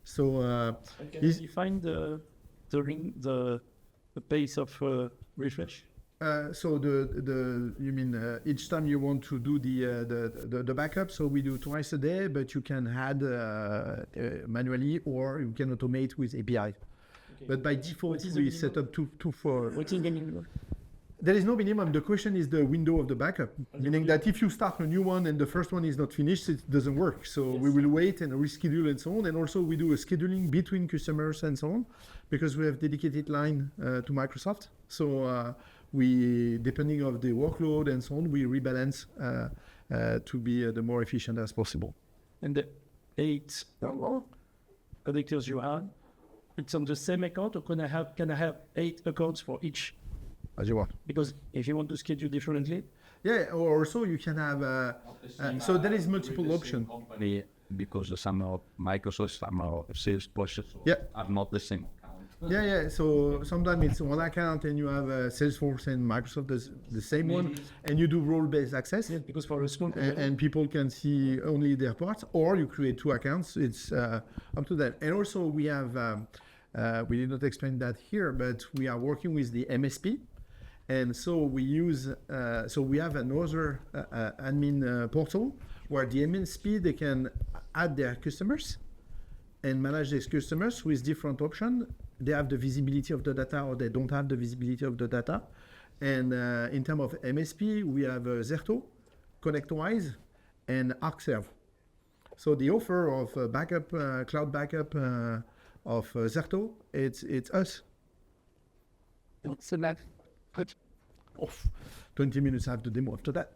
So you find the pace of refresh. So you mean each time you want to do the backup? So we do twice a day, but you can add manually, or you can automate with API. But by default, we set up two for. What is the minimum? There is no minimum. The question is the window of the backup, meaning that if you start a new one and the first one is not finished, it doesn't work. So we will wait and reschedule and so on. And also we do a scheduling between customers and so on, because we have dedicated line to Microsoft. So we, depending on the workload and so on, we rebalance to be the more efficient as possible. And the 8 connectors you have, it's on the same account, or can I have 8 accounts for each? As you want. Because if you want to schedule differently. Yeah, or also you can have, so there is multiple options. Because some of Microsoft, some of Salesforce are not the same. Yeah. So sometimes it's one account and you have Salesforce and Microsoft does the same one, and you do role-based access. Yeah, because for a small and people can see only their parts, or you create 2 accounts. It's up to them. And also we have We did not explain that here, but we are working with the MSP. And so we use, so we have another admin portal where the MSP, they can add their customers and manage these customers with different options. They have the visibility of the data or they don't have the visibility of the data. And in terms of MSP, we have Zerto, ConnectWise, and ArcServe. So the offer of backup, cloud backup of Zerto, it's us. So that, but 20 minutes I have the demo after that.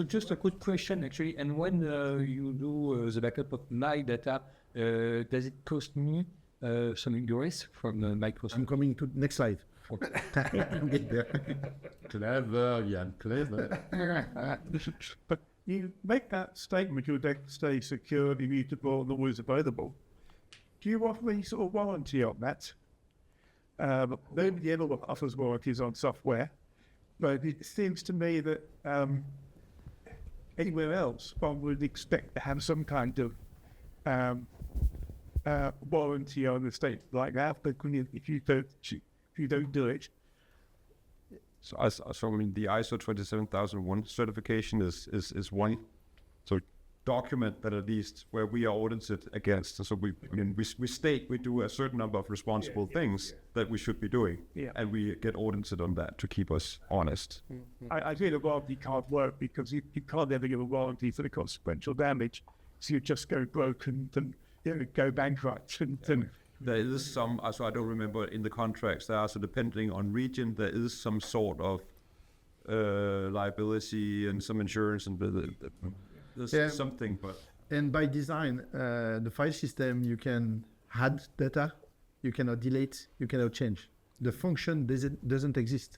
Just a quick question, actually. And when you do the backup of my data, does it cost me some ingress from Microsoft? I'm coming to next slide. Get there. Clever, Jan, clever. But you make that statement, your data stays secure, immutable, and always available. Do you offer any sort of warranty on that? Nobody ever offers warranties on software, but it seems to me that anywhere else one would expect to have some kind of warranty on a state like that. But if you don't do it, So I mean, the ISO 27001 certification is one. So document that at least where we are audited against. And so we state we do a certain number of responsible things that we should be doing, and we get audited on that to keep us honest. I feel a warranty can't work because you can't ever give a warranty for the consequential damage. So you just go broke and go bankrupt. And There is some, so I don't remember in the contracts, there are, so depending on region, there is some sort of liability and some insurance and there's something, but... And by design, the file system, you can add data, you cannot delete, you cannot change. The function doesn't exist.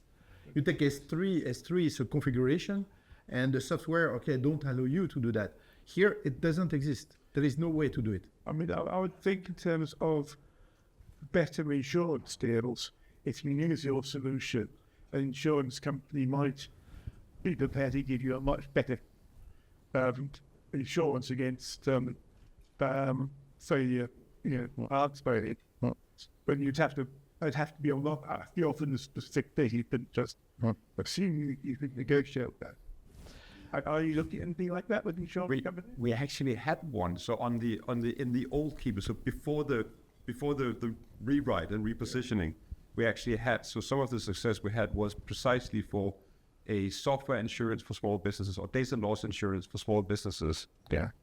You take S3 is a configuration, and the software, don't allow you to do that. Here, it doesn't exist. There is no way to do it. I mean, I would think in terms of better insurance deals, if you use your solution, an insurance company might be prepared to give you a much better insurance against failure, heart failure. But it'd have to be a lot often a specific thing. You couldn't just assume you could negotiate that. Are you looking at anything like that with insurance companies? We actually had one. So in the old Keepit, so before the rewrite and repositioning, we actually had, so some of the success we had was precisely for a software insurance for small businesses or data loss insurance for small businesses,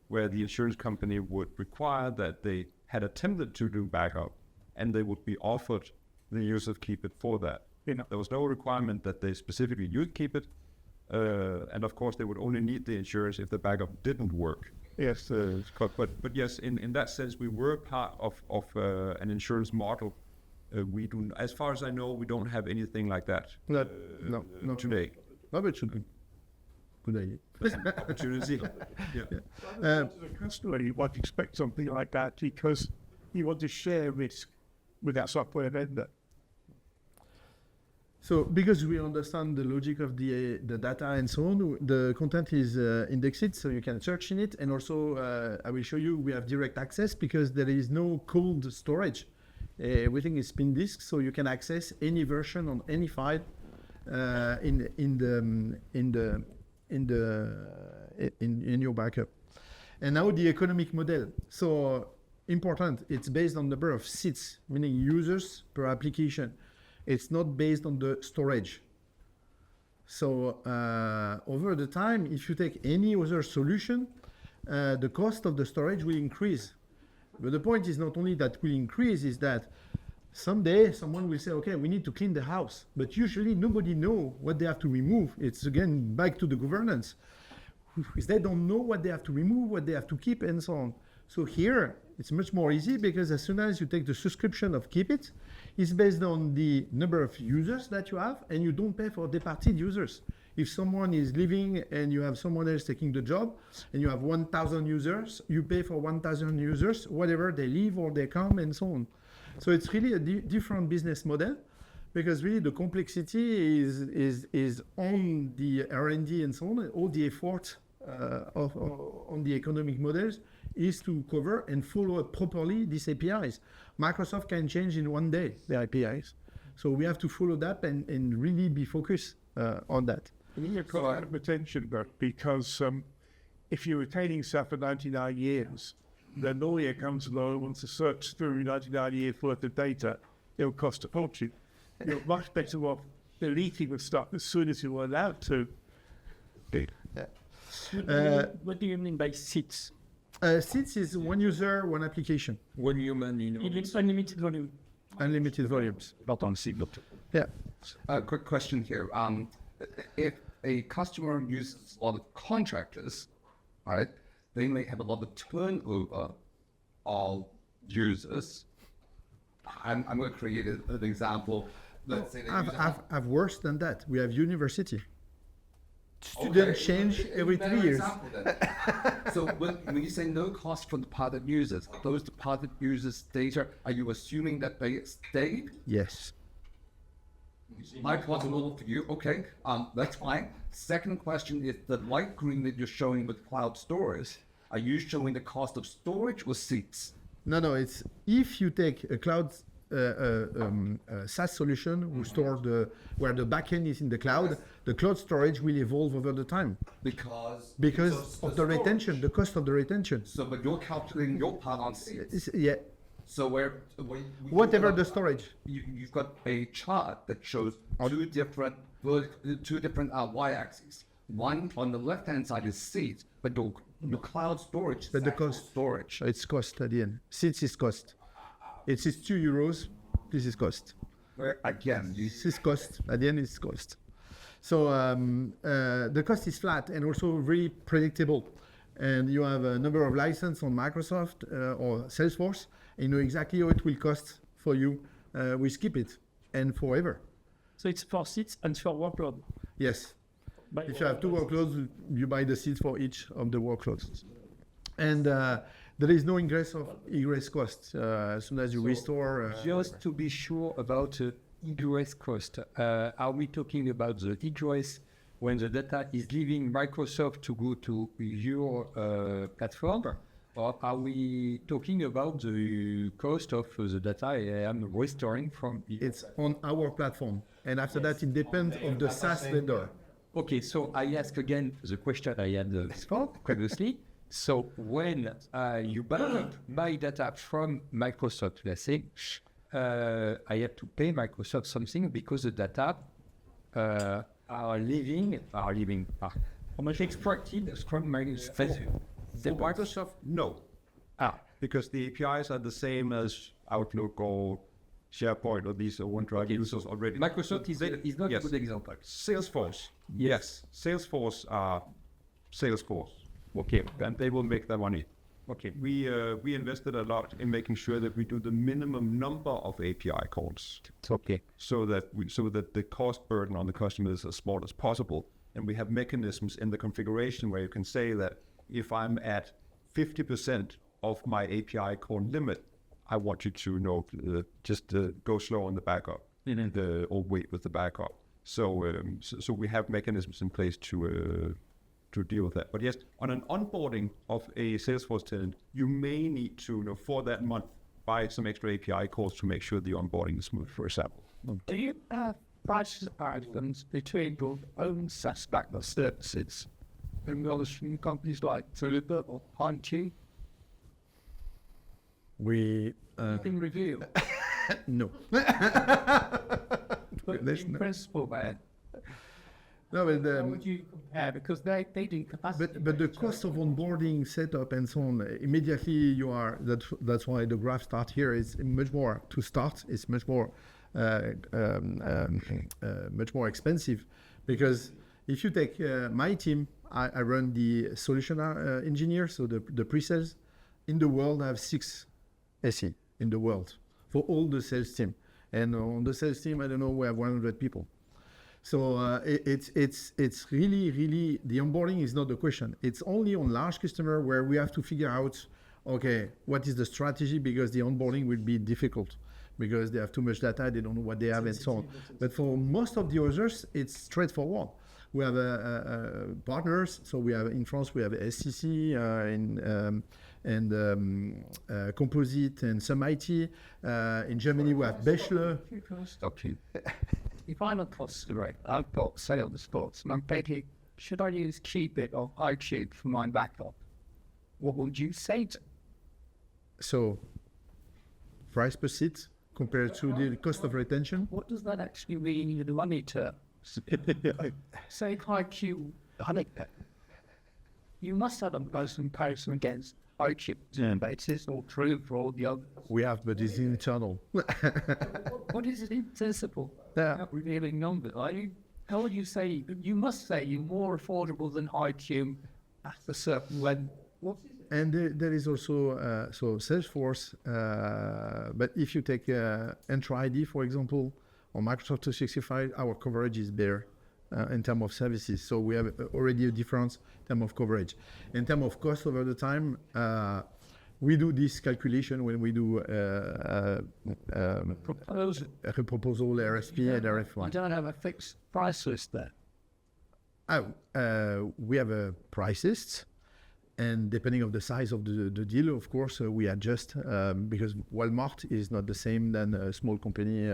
where the insurance company would require that they had attempted to do backup and they would be offered the use of Keepit for that. There was no requirement that they specifically use Keepit, and of course they would only need the insurance if the backup didn't work. Yes. But yes, in that sense, we were part of an insurance model. We do, as far as I know, we don't have anything like that. No, today. No, but it should be. Good idea. Opportunity. As a customer, you might expect something like that because you want to share risk with that software vendor. So because we understand the logic of the data and so on, the content is indexed, so you can search in it. And also, I will show you, we have direct access because there is no cold storage. Everything is spin disk, so you can access any version on any file in your backup. And now the economic model. So important, it's based on number of seats, meaning users per application. It's not based on the storage. So over the time, if you take any other solution, the cost of the storage will increase. But the point is not only that will increase, is that someday someone will say, okay, we need to clean the house. But usually nobody knows what they have to remove. It's again back to the governance. They don't know what they have to remove, what they have to keep, and so on. So here, it's much more easy because as soon as you take the subscription of Keepit, it's based on the number of users that you have, and you don't pay for departed users. If someone is leaving and you have someone else taking the job, and you have 1,000 users, you pay for 1,000 users, whatever they leave or they come, and so on. So it's really a different business model, because really the complexity is on the R&D and so on. All the effort on the economic models is to cover and follow up properly these APIs. Microsoft can change in one day their APIs. So we have to follow that and really be focused on that. I mean, you've got a lot of attention, but because if you're retaining stuff for 99 years, the lawyer comes along and wants to search through 99 years worth of data, it'll cost a fortune. You're much better off deleting the stuff as soon as you're allowed to. What do you mean by seats? Seats is one user, one application, One human, It's unlimited volume. unlimited volumes. not on seat, but Yeah. Quick question here. If a customer uses a lot of contractors, right, they may have a lot of turnover of users. I'm going to create an example. Let's say they use I've worse than that. We have university. Okay, Students change every better 3 years. example then. So when you say no cost for departed users, those departed users' data, are you assuming that they stayed? Yes. Light was a little for you. Okay, that's fine. Second question is the light green that you're showing with cloud storage. Are you showing the cost of storage or seats? No. It's if you take a cloud SaaS solution who store where the backend is in the cloud, the cloud storage will evolve over the time Because of the retention, storage. the cost of the retention. So, but you're calculating your part on seats. Yeah, So whatever the storage. you've got a chart that shows two different y-axes. One on the left-hand side is seats, but the cloud storage is But the actual cost. storage. It's cost at the end. Seats is cost. It's €2. This is cost. Where again, This is cost. At the end, it's cost. So the cost is flat and also very predictable. And you have a number of licenses on Microsoft or Salesforce. And you know exactly how it will cost for you with Keepit and forever. So it's for seats and for workload. Yes. By If you have 2 workloads, you buy the seats for each of the workloads. And there is no egress cost as soon as you restore. just to be sure about egress cost, are we talking about the egress when the data is leaving Microsoft to go to your platform? Or are we talking about the cost of the data I am restoring from? It's on our platform. And after that, it depends on the SaaS vendor. Okay, so I ask again the question I had previously. So when you back up my data from Microsoft, let's say, I have to pay Microsoft something because the data are extracted from Microsoft. For Microsoft, no. Because the APIs are the same as Outlook or SharePoint or these OneDrive users already. Microsoft is not Yes. a good example. Salesforce, yes. Salesforce are Salesforce. Okay, And they will make their money. okay. We invested a lot in making sure that we do the minimum number of API calls, It's okay. so that the cost burden on the customer is as small as possible. And we have mechanisms in the configuration where you can say that if I'm at 50% of my API call limit, I want you to just go slow on the backup, or wait with the backup. So we have mechanisms in place to deal with that. But yes, on an onboarding of a Salesforce tenant, you may need to, for that month, buy some extra API calls to make sure the onboarding is smooth, for example. Do you have price comparisons between your own SaaS backup services and other companies like Philippa or Hunty? We Anything revealed? no. But There's in no- principle, man, No, but how would you compare? Because they do capacity. but the cost of onboarding, setup, and so on, immediately you are. That's why the graph start here is much more to start. It's much more much more expensive, because if you take my team, I run the solution engineer, so the pre-sales in the world. I have 6 SE in the world for all the sales team, and on the sales team, I don't know, we have 100 people. So it's really the onboarding is not the question. It's only on large customer where we have to figure out, okay, what is the strategy, because the onboarding will be difficult because they have too much data, they don't know what they have, and so on. But for most of the others, it's straightforward. We have partners, so we have in France we have SCC, Composite and some IT. In Germany, we have Bachelor. Stop you. If I'm a customer, I've got Salesforce, and I'm thinking, should I use Keepit or iTunes for my backup? What would you say to? So, price per seat compared to the cost of retention. What does that actually mean in money terms? Say IQ, you must have a price comparison against iTunes, but it's not true for all the others. We have, but it's internal. What is it invisible? Yeah. Not revealing numbers. How would you say? You must say you're more affordable than IQ at a certain level. What is it? And there is also so Salesforce. But if you take Entra ID, for example, or Microsoft 365, our coverage is better in terms of services. So we have already a difference in terms of coverage. In terms of cost over the time, we do this calculation when we do a proposal, RSP and RFI. I don't have a fixed price list there. We have a price list. And depending on the size of the deal, of course, we adjust because Walmart is not the same than a small company.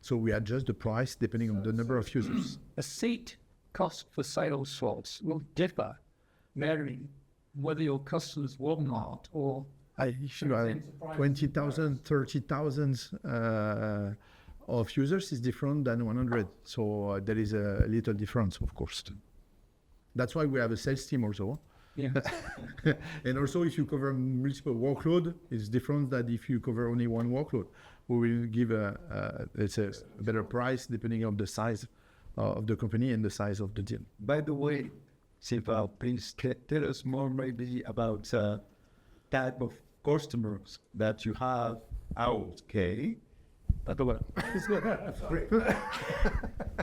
So we adjust the price depending on the number of users. A seat cost for Salesforce will differ, varying whether your customers Walmart or If you have 20,000, 30,000 of users is different than 100. So there is a little difference, of course. That's why we have a sales team also. Yeah. And also, if you cover multiple workload, it's different than if you cover only one workload. We will give a better price depending on the size of the company and the size of the deal. By the way, Silva, please tell us more maybe about type of customers that you have out, okay?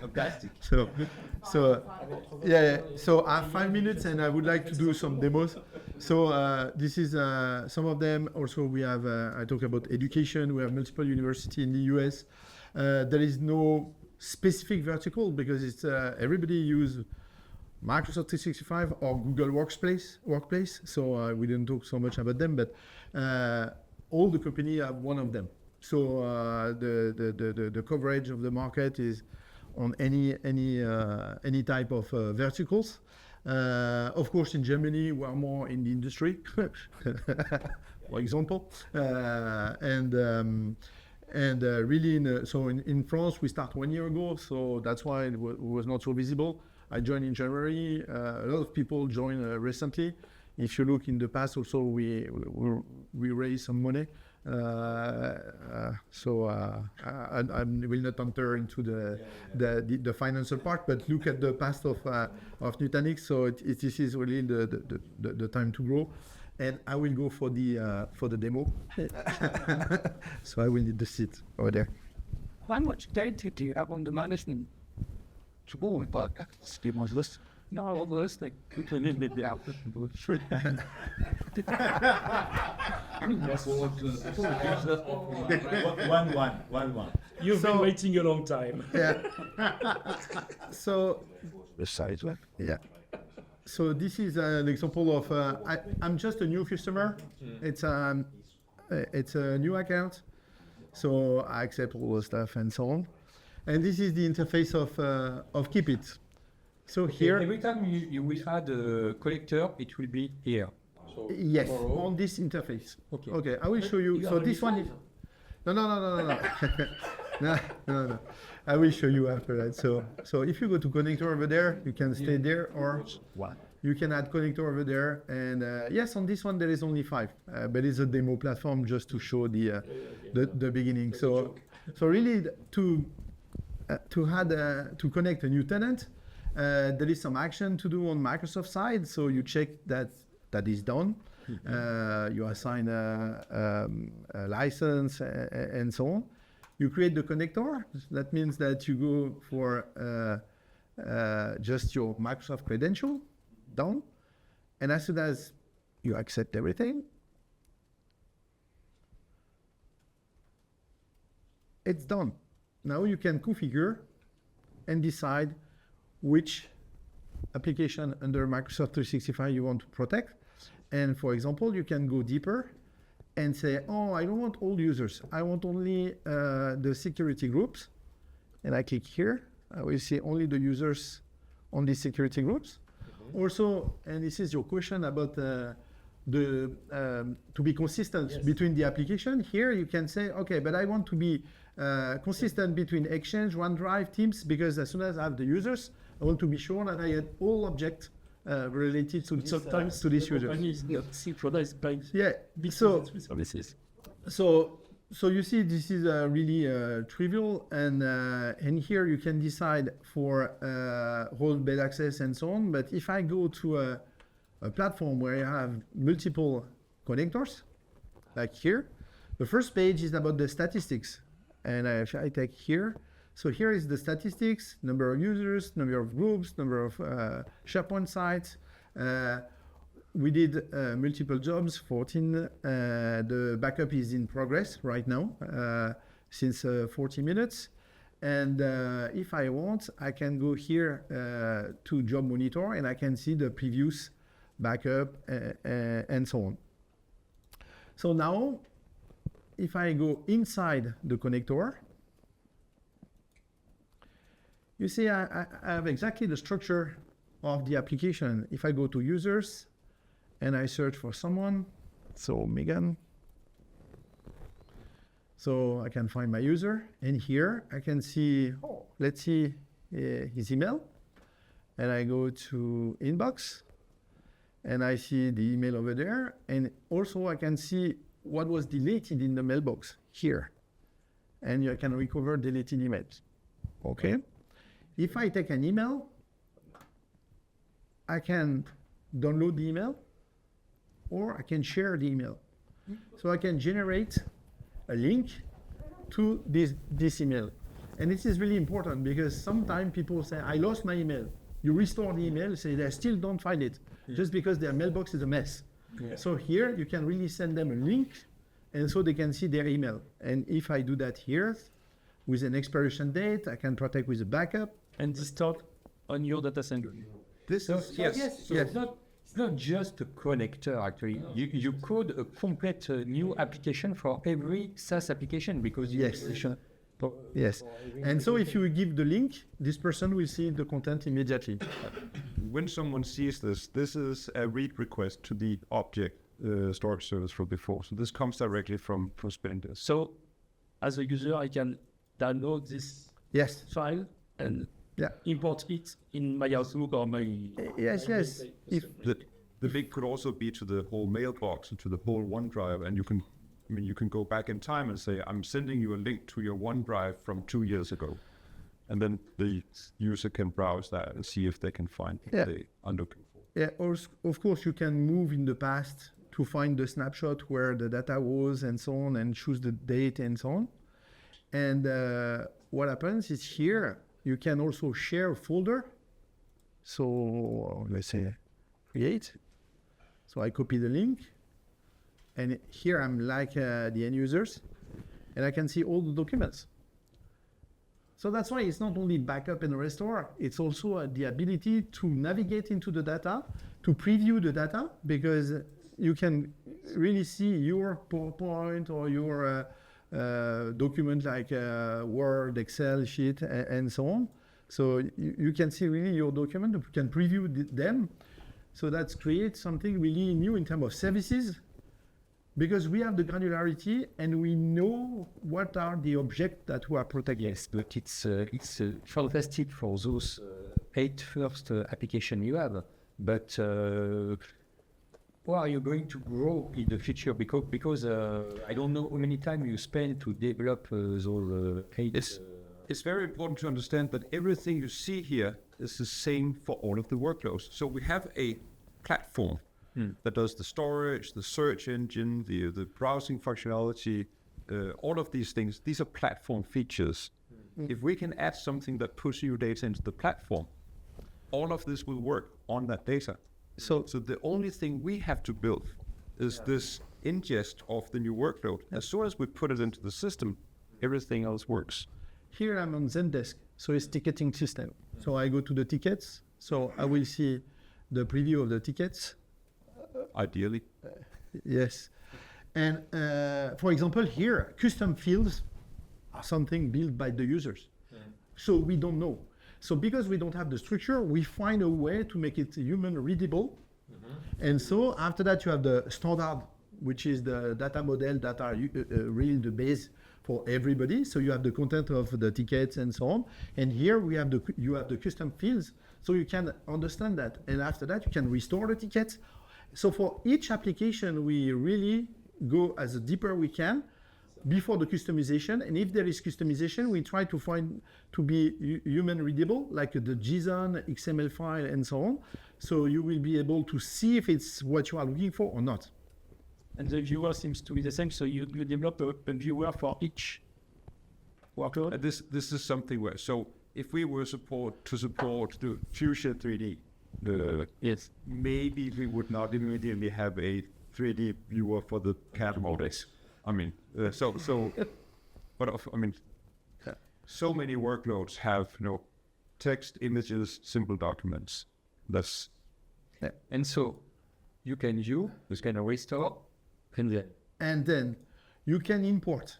Fantastic. So I have 5 minutes and I would like to do some demos. So this is some of them. Also, we have, I talk about education. We have multiple universities in the US. There is no specific vertical because it's everybody use Microsoft 365 or Google Workplace. So we didn't talk so much about them, but all the companies have one of them. So the coverage of the market is on any type of verticals. Of course, in Germany, we are more in the industry, for example, and really in France we start 1 year ago, so that's why it was not so visible. I joined in January. A lot of people joined recently. If you look in the past, also we raised some money. I will not enter into the financial part, but look at the past of Nutanix. So this is really the time to grow, and I will go for the demo. So I will need the seat over there. How much data do you have on the management? No, all those things. One. You've been waiting a long time. Yeah. So Besides what? yeah. So this is an example of I'm just a new customer. It's a new account, so I accept all the stuff and so on. And this is the interface of Keepit. So here, Every time you will add a connector, it will be here. yes, on this interface. Okay. Okay, I will show you. So this one is no. No. I will show you after that. So if you go to connector over there, you can stay there, or you can add connector over there. And yes, on this one there is only 5, but it's a demo platform just to show the beginning. So really to connect a new tenant, there is some action to do on Microsoft side. So you check that is done. You assign a license and so on. You create the connector. That means that you go for just your Microsoft credential, done. And as soon as you accept everything, it's done. Now you can configure and decide which application under Microsoft 365 you want to protect. And for example, you can go deeper and say, oh, I don't want all users. I want only the security groups. And I click here. I will see only the users on these security groups. Also, and this is your question about to be consistent between the application. Here you can say, okay, but I want to be consistent between Exchange, OneDrive, Teams, because as soon as I have the users, I want to be sure that I had all objects related to sometimes to these users. Yeah. So you see, this is really trivial, and here you can decide for role-based access and so on. But if I go to a platform where you have multiple connectors, like here, the first page is about the statistics, and if I take here, so here is the statistics: number of users, number of groups, number of SharePoint sites. We did multiple jobs, 14. The backup is in progress right now, since 40 minutes. And if I want, I can go here to Job Monitor, and I can see the previous backup and so on. So now, if I go inside the connector, you see I have exactly the structure of the application. If I go to users, and I search for someone, so Megan. So I can find my user, and here I can see, let's see his email, and I go to inbox, and I see the email over there, and also I can see what was deleted in the mailbox here, and I can recover deleted emails. Okay. If I take an email, I can download the email, or I can share the email. So I can generate a link to this email. And this is really important because sometimes people say, I lost my email. You restore the email, say they still don't find it, just because their mailbox is a mess. Yeah. So here you can really send them a link, and so they can see their email. And if I do that here, with an expiration date, I can protect with a backup. And this start on your data center. This is, yes. So it's not just a connector, actually. You code a complete new application for every SaaS application because yes. And so if you give the link, this person will see the content immediately. When someone sees this is a read request to the object storage service from before. So this comes directly from Spender. So as a user, I can download this file and import it in my Outlook or my... Yes. If the link could also be to the whole mailbox and to the whole OneDrive, and you can go back in time and say, I'm sending you a link to your OneDrive from 2 years ago. And then the user can browse that and see if they can find what they are looking for. Yeah, or of course you can move in the past to find the snapshot where the data was and so on, and choose the date and so on. And what happens is here, you can also share a folder. So let's say create. So I copy the link, and here I'm like the end users, and I can see all the documents. So that's why it's not only backup and restore, it's also the ability to navigate into the data, to preview the data, because you can really see your PowerPoint or your document like Word, Excel, sheet, and so on. So you can see really your document, you can preview them. So that creates something really new in terms of services, because we have the granularity and we know what are the objects that we are protecting. Yes, but it's fantastic for those 8 first application you have. But how are you going to grow in the future? Because I don't know how many time you spend to develop those 8. It's very important to understand that everything you see here is the same for all of the workloads. So we have a platform that does the storage, the search engine, the browsing functionality, all of these things. These are platform features. If we can add something that pushes your data into the platform, all of this will work on that data. So the only thing we have to build is this ingest of the new workload. As soon as we put it into the system, everything else works. Here I'm on Zendesk, so it's ticketing system. So I go to the tickets, so I will see the preview of the tickets ideally. Yes. And for example, here, custom fields are something built by the users. So we don't know. So because we don't have the structure, we find a way to make it human readable. And so after that, you have the standard, which is the data model that are really the base for everybody. So you have the content of the tickets and so on. And here you have the custom fields, so you can understand that. And after that, you can restore the tickets. So for each application, we really go as deeper we can before the customization. And if there is customization, we try to find to be human readable, like the JSON, XML file, and so on. So you will be able to see if it's what you are looking for or not. And the viewer seems to be the same, so you develop a viewer for each workload. This is something where, so if we were to support the Fuchsia 3D, Yes. maybe we would not immediately have a 3D viewer for the CAD models. I mean, so many workloads have text, images, simple documents. That's And so you can restore, And then you can import.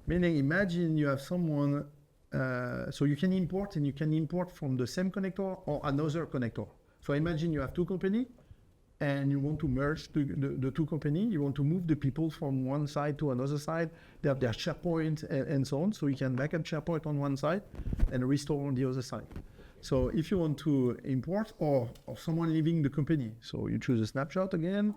Meaning, imagine you have someone, so you can import, and you can import from the same connector or another connector. So imagine you have two companies, and you want to merge the two companies. You want to move the people from one side to another side. They have their SharePoint and so on. So you can backup SharePoint on one side and restore on the other side. So if you want to import or someone leaving the company, so you choose a snapshot again.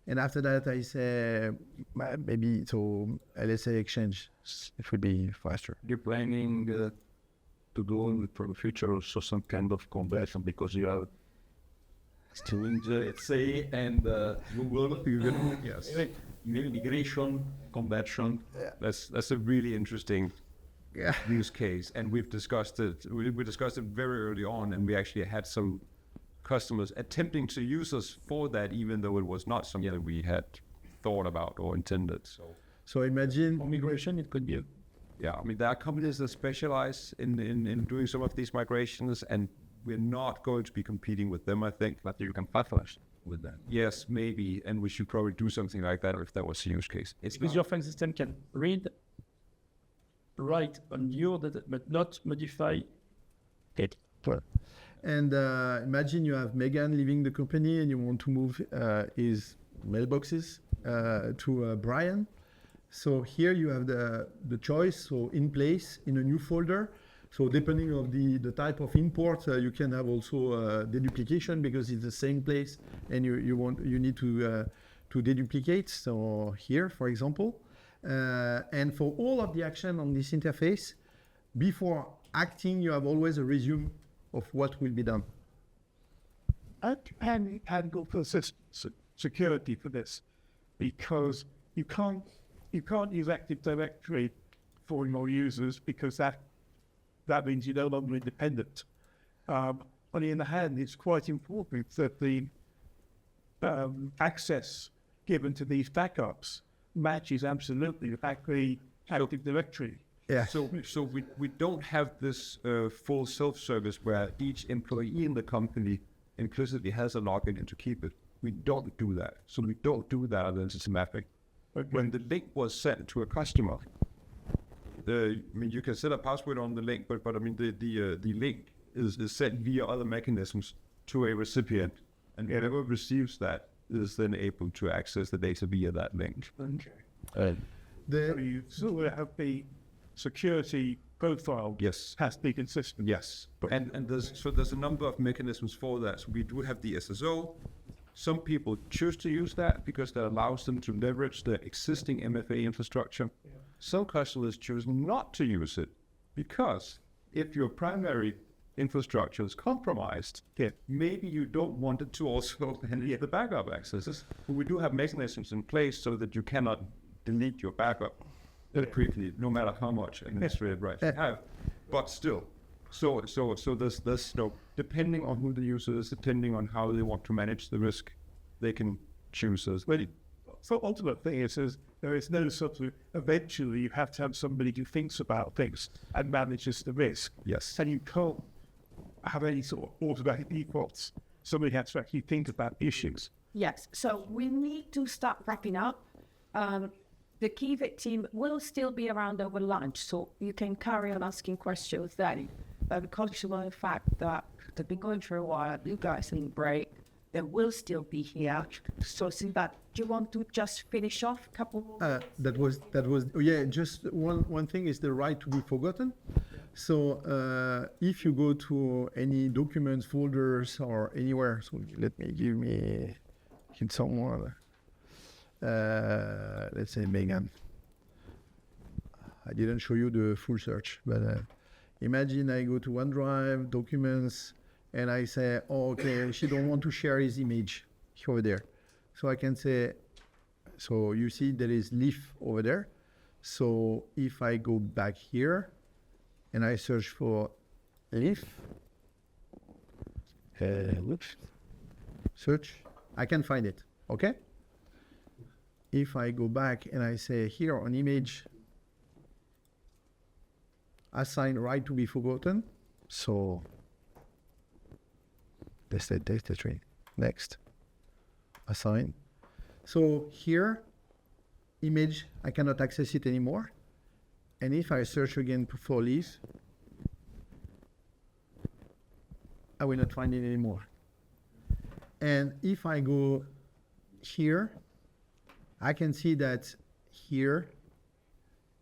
And after that, I say maybe so LSA exchange. It would be faster. You're planning to go for the future also some kind of conversion because you are doing the LSA and Google. yes. Migration, conversion. That's a really interesting use case, and we've discussed it. We discussed it very early on, and we actually had some customers attempting to use us for that, even though it was not something that we had thought about or intended. So imagine For migration, it could be Yeah, I mean, there are companies that specialize in doing some of these migrations, and we're not going to be competing with them, I think. but you can publish with that. Yes, maybe, and we should probably do something like that if that was a use case. It's Because your file system can read, write on your data, but not modify it. And imagine you have Megan leaving the company and you want to move his mailboxes to Brian. So here you have the choice, so in place in a new folder. So depending on the type of import, you can have also deduplication because it's the same place and you need to deduplicate. So here, for example, and for all of the action on this interface, before acting, you have always a resume of what will be done. And go for security for this, because you can't use Active Directory for your users because that means you're no longer independent. On the other hand, it's quite important that the access given to these backups matches absolutely the Active Directory. Yeah. So we don't have this full self-service where each employee in the company implicitly has a login into Keepit. We don't do that. So we don't do that under Systematic. Okay. When the link was sent to a customer, you can set a password on the link, but I mean the link is sent via other mechanisms to a recipient, and whoever receives that is then able to access the data via that link. Okay. So you still have the security profile. Yes. Has to be consistent. Yes, and there's a number of mechanisms for that. So we do have the SSO. Some people choose to use that because that allows them to leverage the existing MFA infrastructure. Yeah. Some customers choose not to use it because if your primary infrastructure is compromised, maybe you don't want it to also handle the backup accesses. But we do have mechanisms in place so that you cannot delete your backup quickly, no matter how much administrative rights you have. But still, so there's depending on who the user is, depending on how they want to manage the risk, they can choose us. But the ultimate thing is there is no substitute. Eventually, you have to have somebody who thinks about things and manages the risk. Yes. And you can't have any sort of automatic defaults somebody has to actually think about issues. Yes, so we need to start wrapping up. The Keepit team will still be around over lunch, so you can carry on asking questions then. But conscious of the fact that they've been going for a while, you guys need a break, they will still be here. So see that, do you want to just finish off a couple more? That was just one thing is the right to be forgotten. So if you go to any documents, folders, or anywhere, so let me give me someone, let's say Megan. I didn't show you the full search, but imagine I go to OneDrive, documents, and I say, oh, okay, she don't want to share his image over there. So I can say, so you see there is leaf over there. So if I go back here and I search for leaf, search, I can find it, okay? If I go back and I say here on image, assign right to be forgotten. So let's say data tree. Next, assign. So here, image, I cannot access it anymore. And if I search again for leaf, I will not find it anymore. And if I go here, I can see that here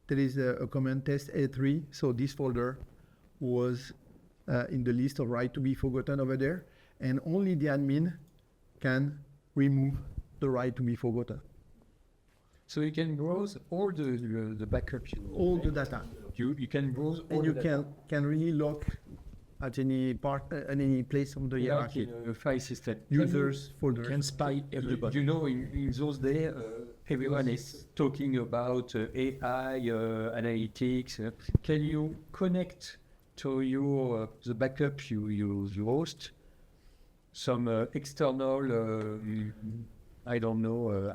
there is a command test A3. So this folder was in the list of right to be forgotten over there. And only the admin can remove the right to be forgotten. So you can browse all the backup, All the data. You can browse all And you the data. can really look at any part, at any place of the hierarchy. File system. Users, folders. Can spy everybody. You know, in those days, everyone is talking about AI, analytics. Can you connect to your the backup you host some external, I don't know,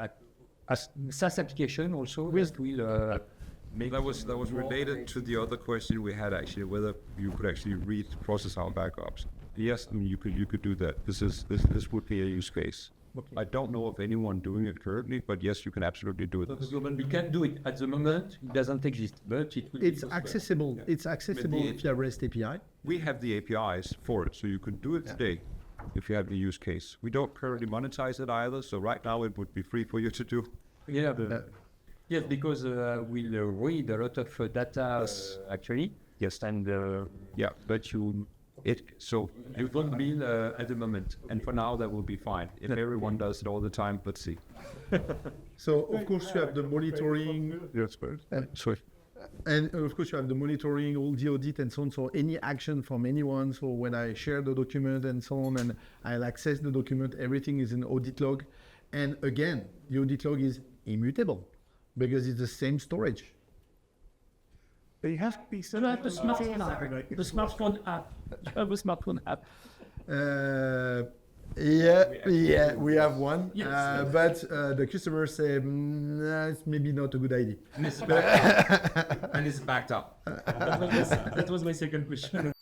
SaaS application also that will make That was related to the other question we had actually, whether you could actually process our backups. Yes, I mean you could do that. This would be a use case. Okay. I don't know of anyone doing it currently, but yes, you can absolutely do it. We can do it at the moment. It doesn't exist, but it will. It's accessible. It's accessible via REST API. We have the APIs for it, so you could do it today if you have the use case. We don't currently monetize it either, so right now it would be free for you to do. Yeah, yes, because we'll read a lot of data actually. Yes. And Yeah, but it won't be at the moment. and for now that will be fine. If everyone does it all the time, let's see. So of course you have the monitoring. Yes, but Sorry. And of course you have the monitoring, all the audit and so on. So any action from anyone. So when I share the document and so on, and I'll access the document, everything is in audit log. And again, the audit log is immutable because it's the same storage. But you have to be So that's the smartphone app. The smartphone app. You have a smartphone app. Yeah, we have one. Yes. But the customers say it's maybe not a good idea. And it's backed up. That was my second question.